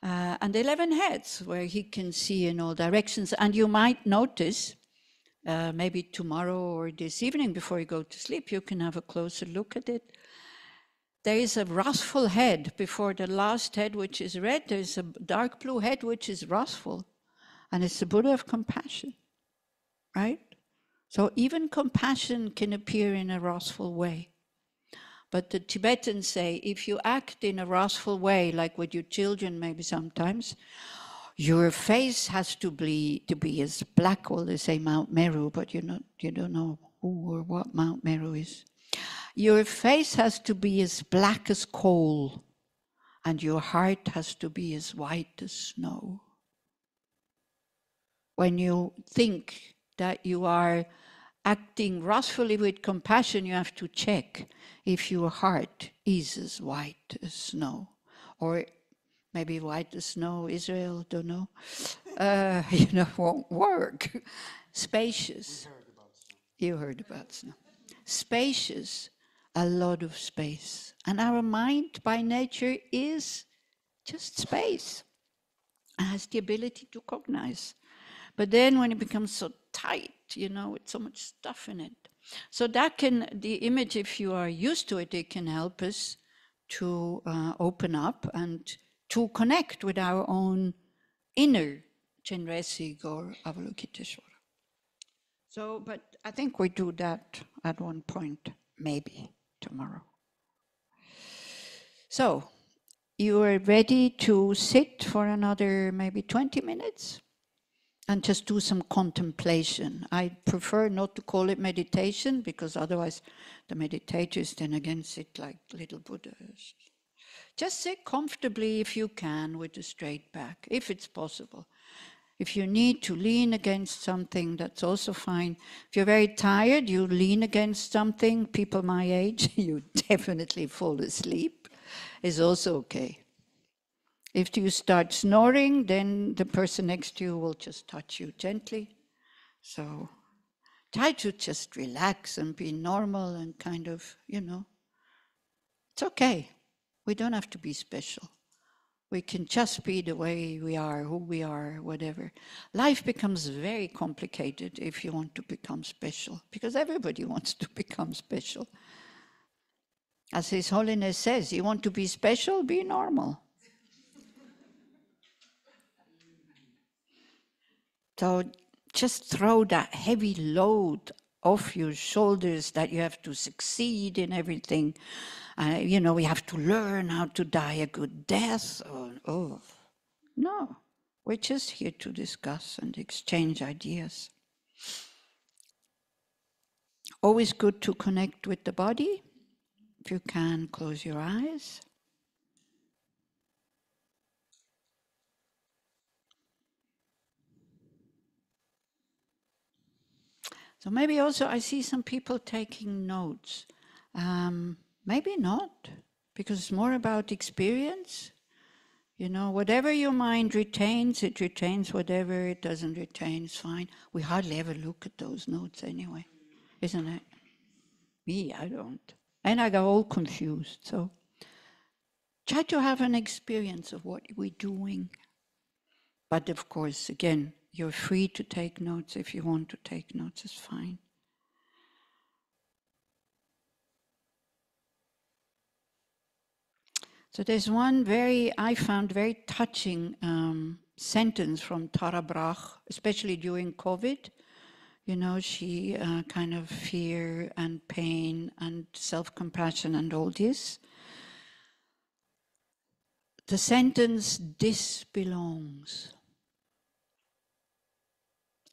And 11 heads, where he can see in all directions. And you might notice, maybe tomorrow or this evening before you go to sleep, you can have a closer look at it. There is a wrathful head before the last head, which is red. There's a dark blue head, which is wrathful. And it's the Buddha of compassion, right? So even compassion can appear in a wrathful way. But the Tibetans say, if you act in a wrathful way, like with your children maybe sometimes, your face has to be as black. Well, they say Mount Meru, but you don't know who or what Mount Meru is. Your face has to be as black as coal, and your heart has to be as white as snow. When you think that you are acting wrathfully with compassion, you have to check if your heart is as white as snow. Or maybe white as snow, Israel, don't know. Won't work. Spacious. You heard about snow. Spacious, a lot of space. And our mind by nature is just space. It has the ability to cognize. But then when it becomes so tight, with so much stuff in it. So the image, if you are used to it, it can help us to open up and to connect with our own inner Chenrezig or Avalokiteshvara. So, but I think we do that at one point, maybe tomorrow. So, you are ready to sit for another maybe 20 minutes? And just do some contemplation. I prefer not to call it meditation, because otherwise the meditators then again sit like little Buddhas. Just sit comfortably if you can with a straight back, if it's possible. If you need to lean against something, that's also fine. If you're very tired, you lean against something. People my age, you definitely fall asleep. It's also okay. If you start snoring, then the person next to you will just touch you gently. So try to just relax and be normal and kind of, It's okay. We don't have to be special. We can just be the way we are, who we are, whatever. Life becomes very complicated if you want to become special, because everybody wants to become special. As His Holiness says, you want to be special, be normal. So just throw that heavy load off your shoulders that you have to succeed in everything. We have to learn how to die a good death. No, we're just here to discuss and exchange ideas. Always good to connect with the body. If you can, close your eyes. So maybe also I see some people taking notes. Maybe not, because it's more about experience. Whatever your mind retains, it retains. Whatever it doesn't retain is fine. We hardly ever look at those notes anyway, isn't it? Me, I don't. And I got all confused. So try to have an experience of what we're doing. But of course, again, you're free to take notes. If you want to take notes, it's fine. So there's one I found very touching sentence from Tara Brach, especially during COVID. You know, she kind of fear and pain and self-compassion and all this. The sentence, "this belongs."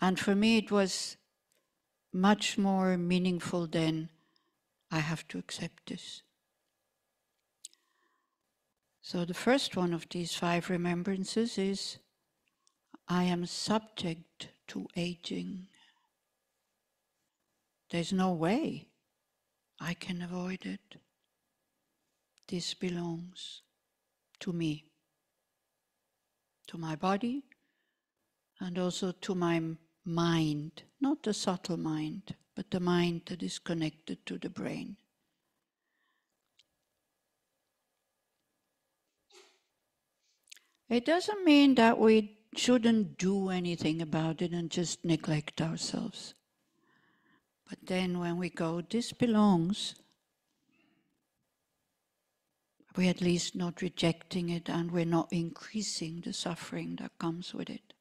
And for me it was much more meaningful than "I have to accept this." So the first one of these 5 remembrances is, I am subject to aging. There's no way I can avoid it. This belongs to me, to my body, and also to my mind, not the subtle mind, but the mind that is connected to the brain. It doesn't mean that we shouldn't do anything about it and just neglect ourselves. But then when we go, this belongs, we're at least not rejecting it, and we're not increasing the suffering that comes with it.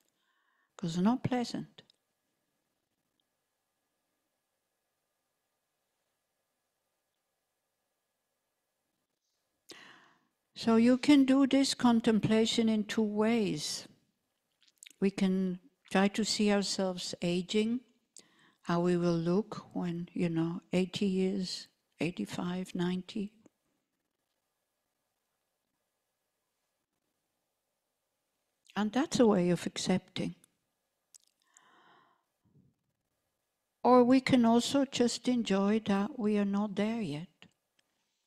Because it's not pleasant. So you can do this contemplation in 2 ways. We can try to see ourselves aging, how we will look when, 80 years, 85, 90. And that's a way of accepting. Or we can also just enjoy that we are not there yet,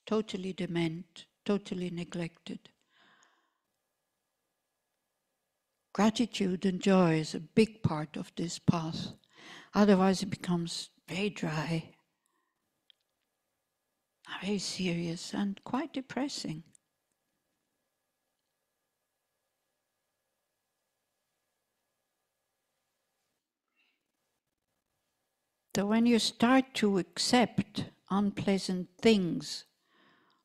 totally dement, totally neglected. Gratitude and joy is a big part of this path. Otherwise it becomes very dry, very serious, and quite depressing. So when you start to accept unpleasant things,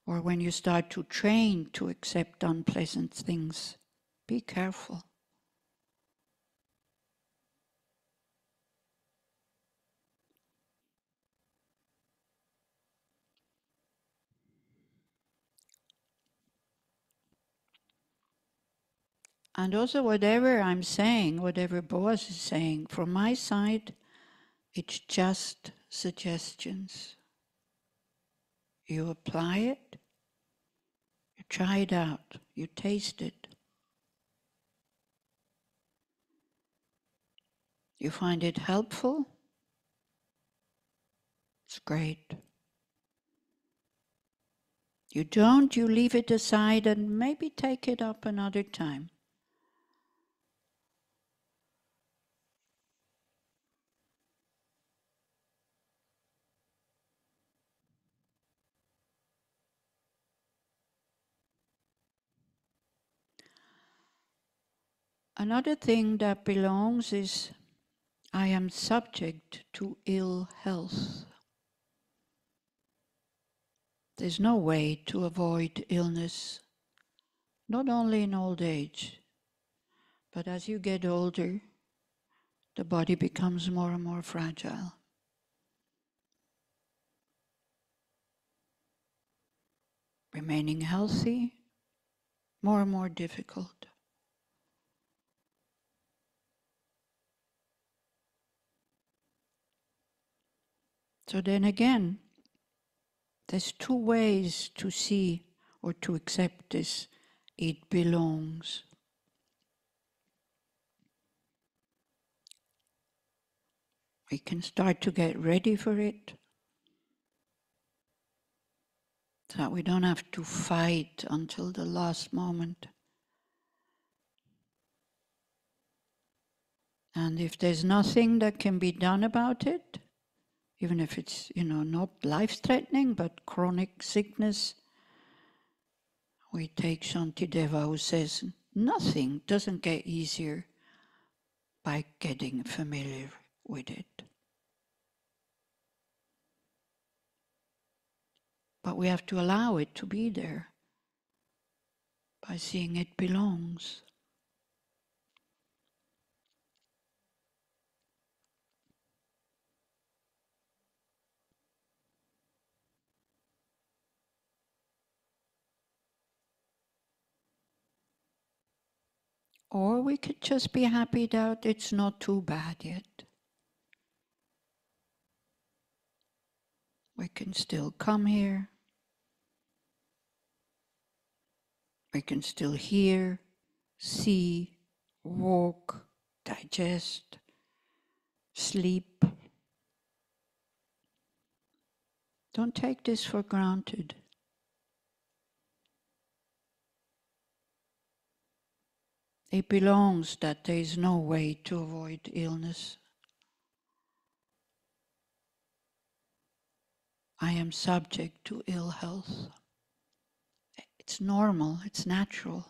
or when you start to train to accept unpleasant things, be careful. And also whatever I'm saying, whatever Boaz is saying, from my side, it's just suggestions. You apply it, you try it out, you taste it. You find it helpful, it's great. You don't, you leave it aside and maybe take it up another time. Another thing that belongs is, I am subject to ill health. There's no way to avoid illness, not only in old age, but as you get older, the body becomes more and more fragile. Remaining healthy, more and more difficult. So then again, there's 2 ways to see or to accept this. It belongs. We can start to get ready for it, so that we don't have to fight until the last moment. And if there's nothing that can be done about it, even if it's, not life-threatening, but chronic sickness, we take Shantideva, who says, nothing doesn't get easier by getting familiar with it. But we have to allow it to be there. by seeing it belongs. Or we could just be happy that it's not too bad yet. We can still come here. We can still hear, see, walk, digest, sleep. Don't take this for granted. It belongs that there is no way to avoid illness. I am subject to ill health. It's normal, it's natural.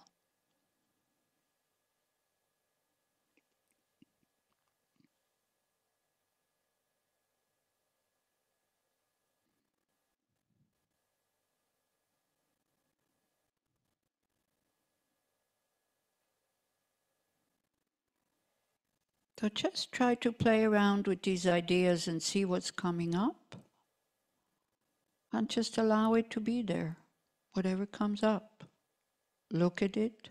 So just try to play around with these ideas and see what's coming up. And just allow it to be there, whatever comes up. Look at it.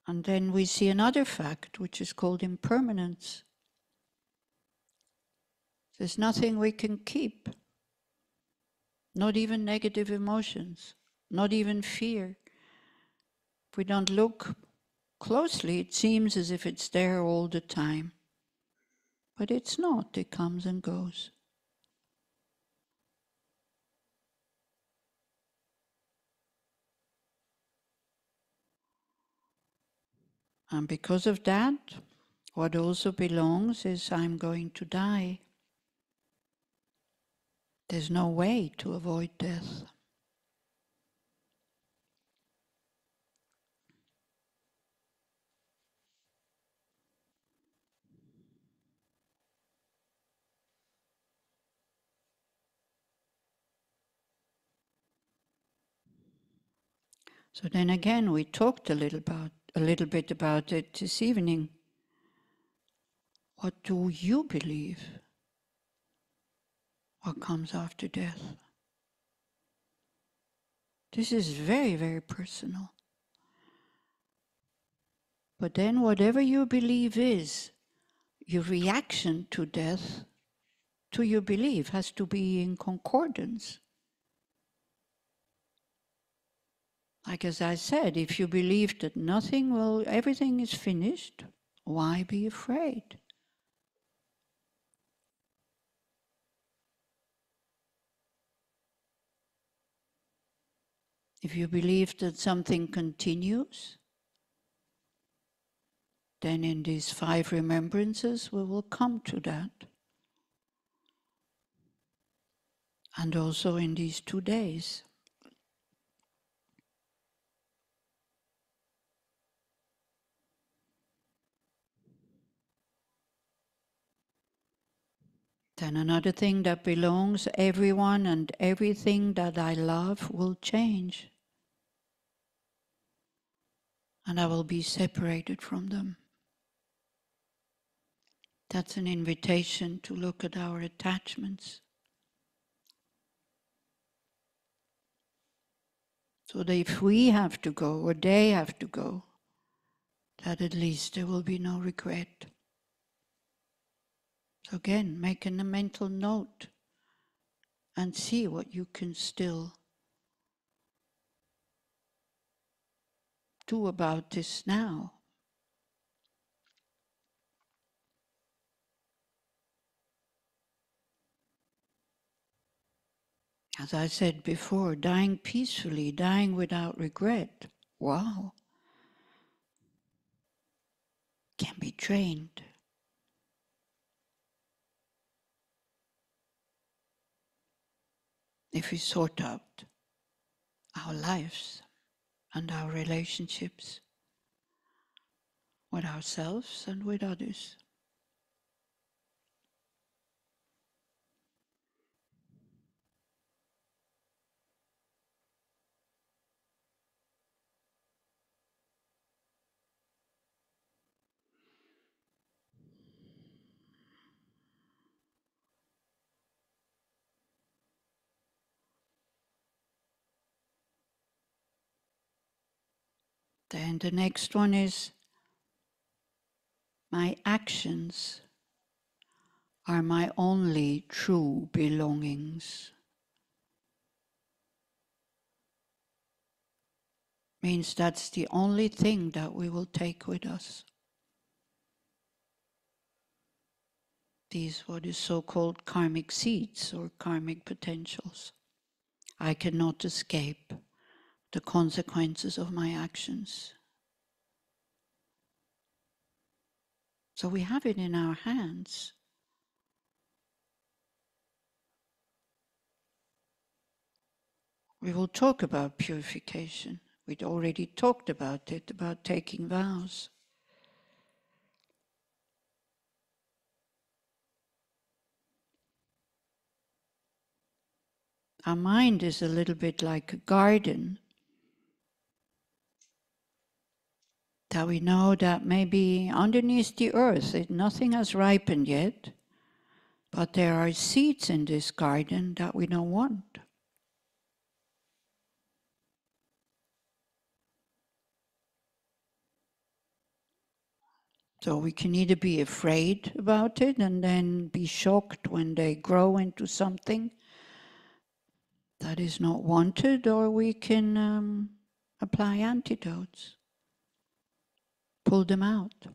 And then we see another fact, which is called impermanence. There's nothing we can keep, not even negative emotions, not even fear. If we don't look closely, it seems as if it's there all the time. But it's not, it comes and goes. And because of that, what also belongs is I'm going to die. There's no way to avoid death. So then again, we talked a little bit about it this evening. What do you believe? What comes after death? This is very, very personal. But then whatever you believe is, your reaction to death, to your belief, has to be in concordance. Like as I said, if you believe that everything is finished, why be afraid? If you believe that something continues, then in these 5 remembrances we will come to that. And also in these 2 days. Then another thing that belongs, everyone and everything that I love will change. And I will be separated from them. That's an invitation to look at our attachments. So that if we have to go or they have to go, that at least there will be no regret. So again, make a mental note and see what you can still do about this now. As I said before, dying peacefully, dying without regret, wow, can be trained. If we sort out our lives and our relationships with ourselves and with others. Then the next one is, my actions are my only true belongings. Means that's the only thing that we will take with us. These what is so-called karmic seeds or karmic potentials. I cannot escape the consequences of my actions. So we have it in our hands. We will talk about purification. We'd already talked about it, about taking vows. Our mind is a little bit like a garden. That we know that maybe underneath the earth, nothing has ripened yet, but there are seeds in this garden that we don't want. So we can either be afraid about it and then be shocked when they grow into something that is not wanted, or we can apply antidotes, pull them out,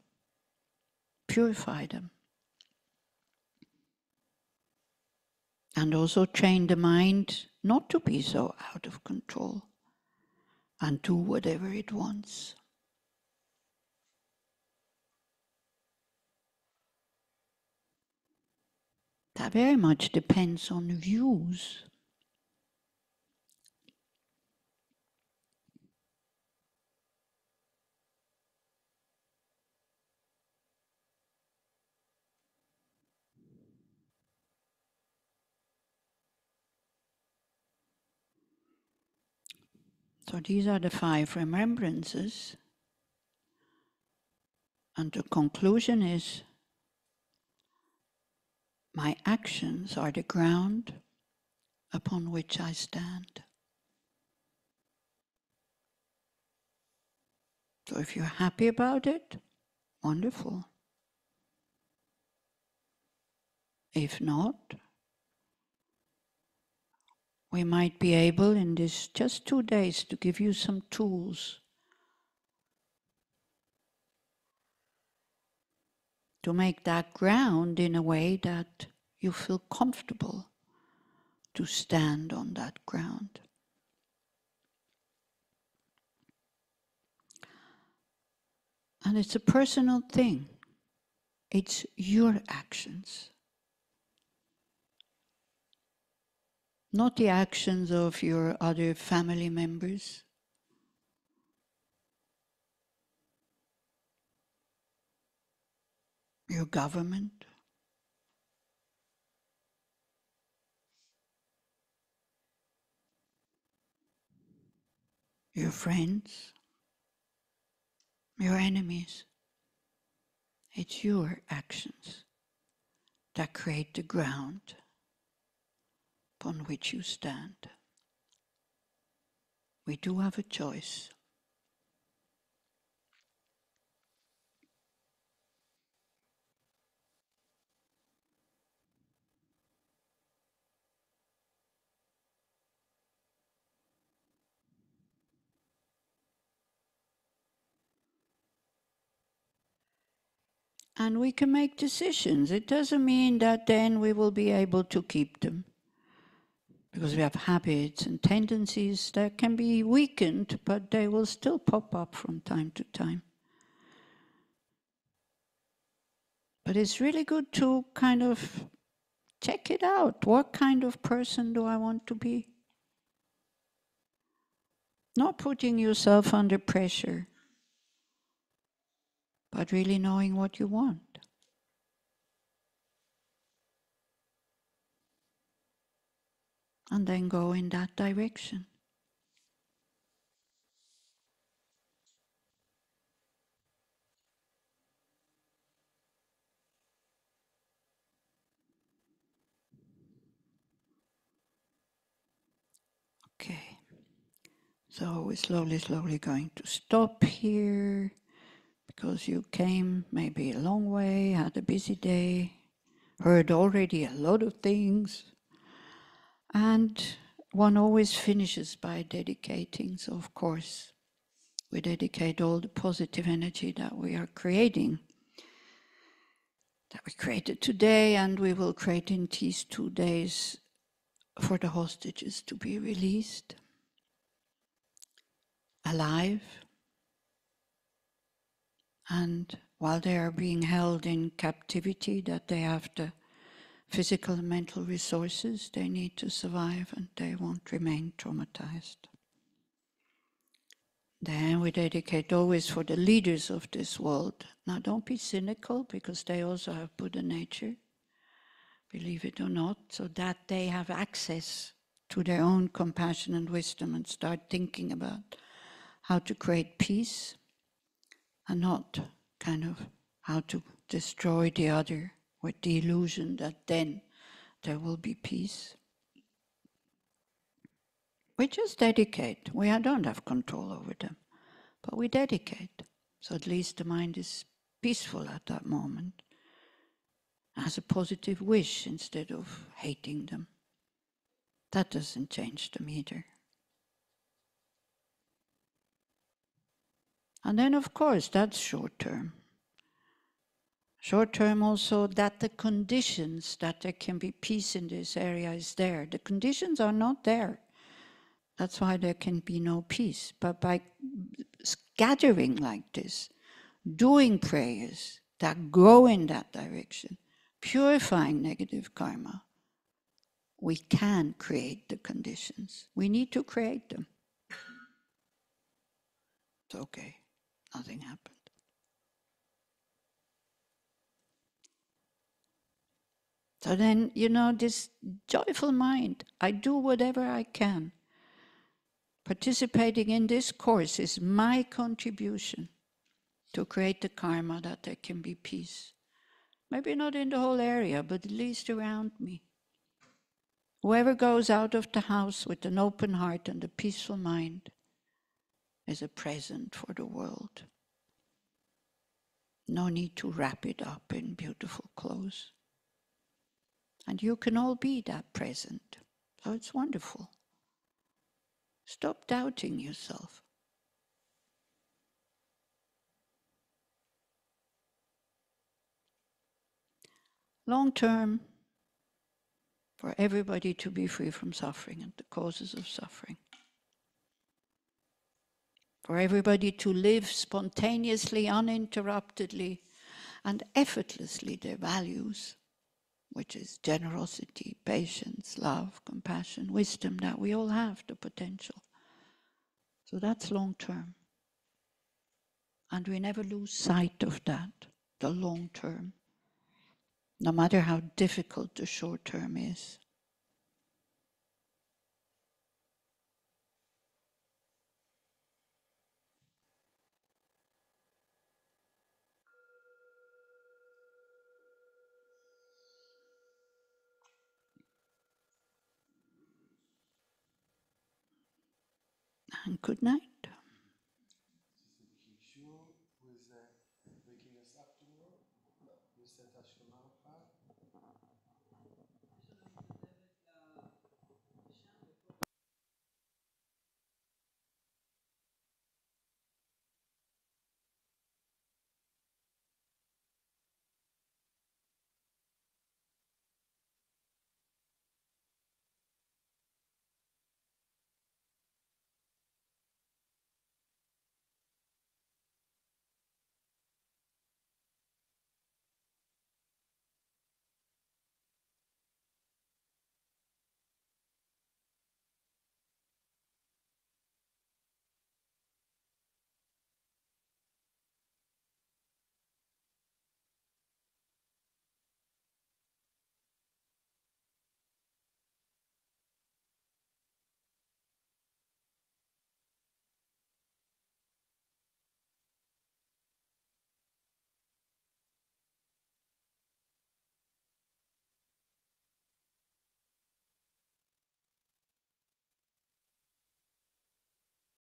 purify them. And also train the mind not to be so out of control and do whatever it wants. That very much depends on views. So these are the 5 remembrances. And the conclusion is, my actions are the ground upon which I stand. So if you're happy about it, wonderful. If not, we might be able in this just 2 days to give you some tools to make that ground in a way that you feel comfortable to stand on that ground. And it's a personal thing. It's your actions. Not the actions of your other family members. Your government. Your friends. Your enemies. It's your actions that create the ground upon which you stand. We do have a choice. And we can make decisions. It doesn't mean that then we will be able to keep them. Because we have habits and tendencies that can be weakened, but they will still pop up from time to time. But it's really good to kind of check it out. What kind of person do I want to be? Not putting yourself under pressure, but really knowing what you want. And then go in that direction. Okay. So we're slowly going to stop here, because you came maybe a long way, had a busy day, heard already a lot of things, and one always finishes by dedicating. So of course, we dedicate all the positive energy that we are creating, that we created today, and we will create in these 2 days for the hostages to be released, alive, and while they are being held in captivity, that they have the physical and mental resources they need to survive, and they won't remain traumatized. Then we dedicate always for the leaders of this world. Now don't be cynical, because they also have Buddha nature, believe it or not, so that they have access to their own compassion and wisdom and start thinking about how to create peace and not kind of how to destroy the other with the illusion that then there will be peace. We just dedicate. We don't have control over them, but we dedicate. So at least the mind is peaceful at that moment, has a positive wish instead of hating them. That doesn't change them either. And then of course that's short term. Short term also that the conditions that there can be peace in this area is there. The conditions are not there. That's why there can be no peace. But by gathering like this, doing prayers that go in that direction, purifying negative karma, we can create the conditions. We need to create them. It's okay. Nothing happened. So then, this joyful mind, I do whatever I can. Participating in this course is my contribution to create the karma that there can be peace. Maybe not in the whole area, but at least around me. Whoever goes out of the house with an open heart and a peaceful mind is a present for the world. No need to wrap it up in beautiful clothes. And you can all be that present. So it's wonderful. Stop doubting yourself. Long term, for everybody to be free from suffering and the causes of suffering. For everybody to live spontaneously, uninterruptedly, and effortlessly their values, which is generosity, patience, love, compassion, wisdom, that we all have the potential. So that's long term. And we never lose sight of that, the long term, no matter how difficult the short term is. And good night. Shiur was waking us up tomorrow. You said Ashkama.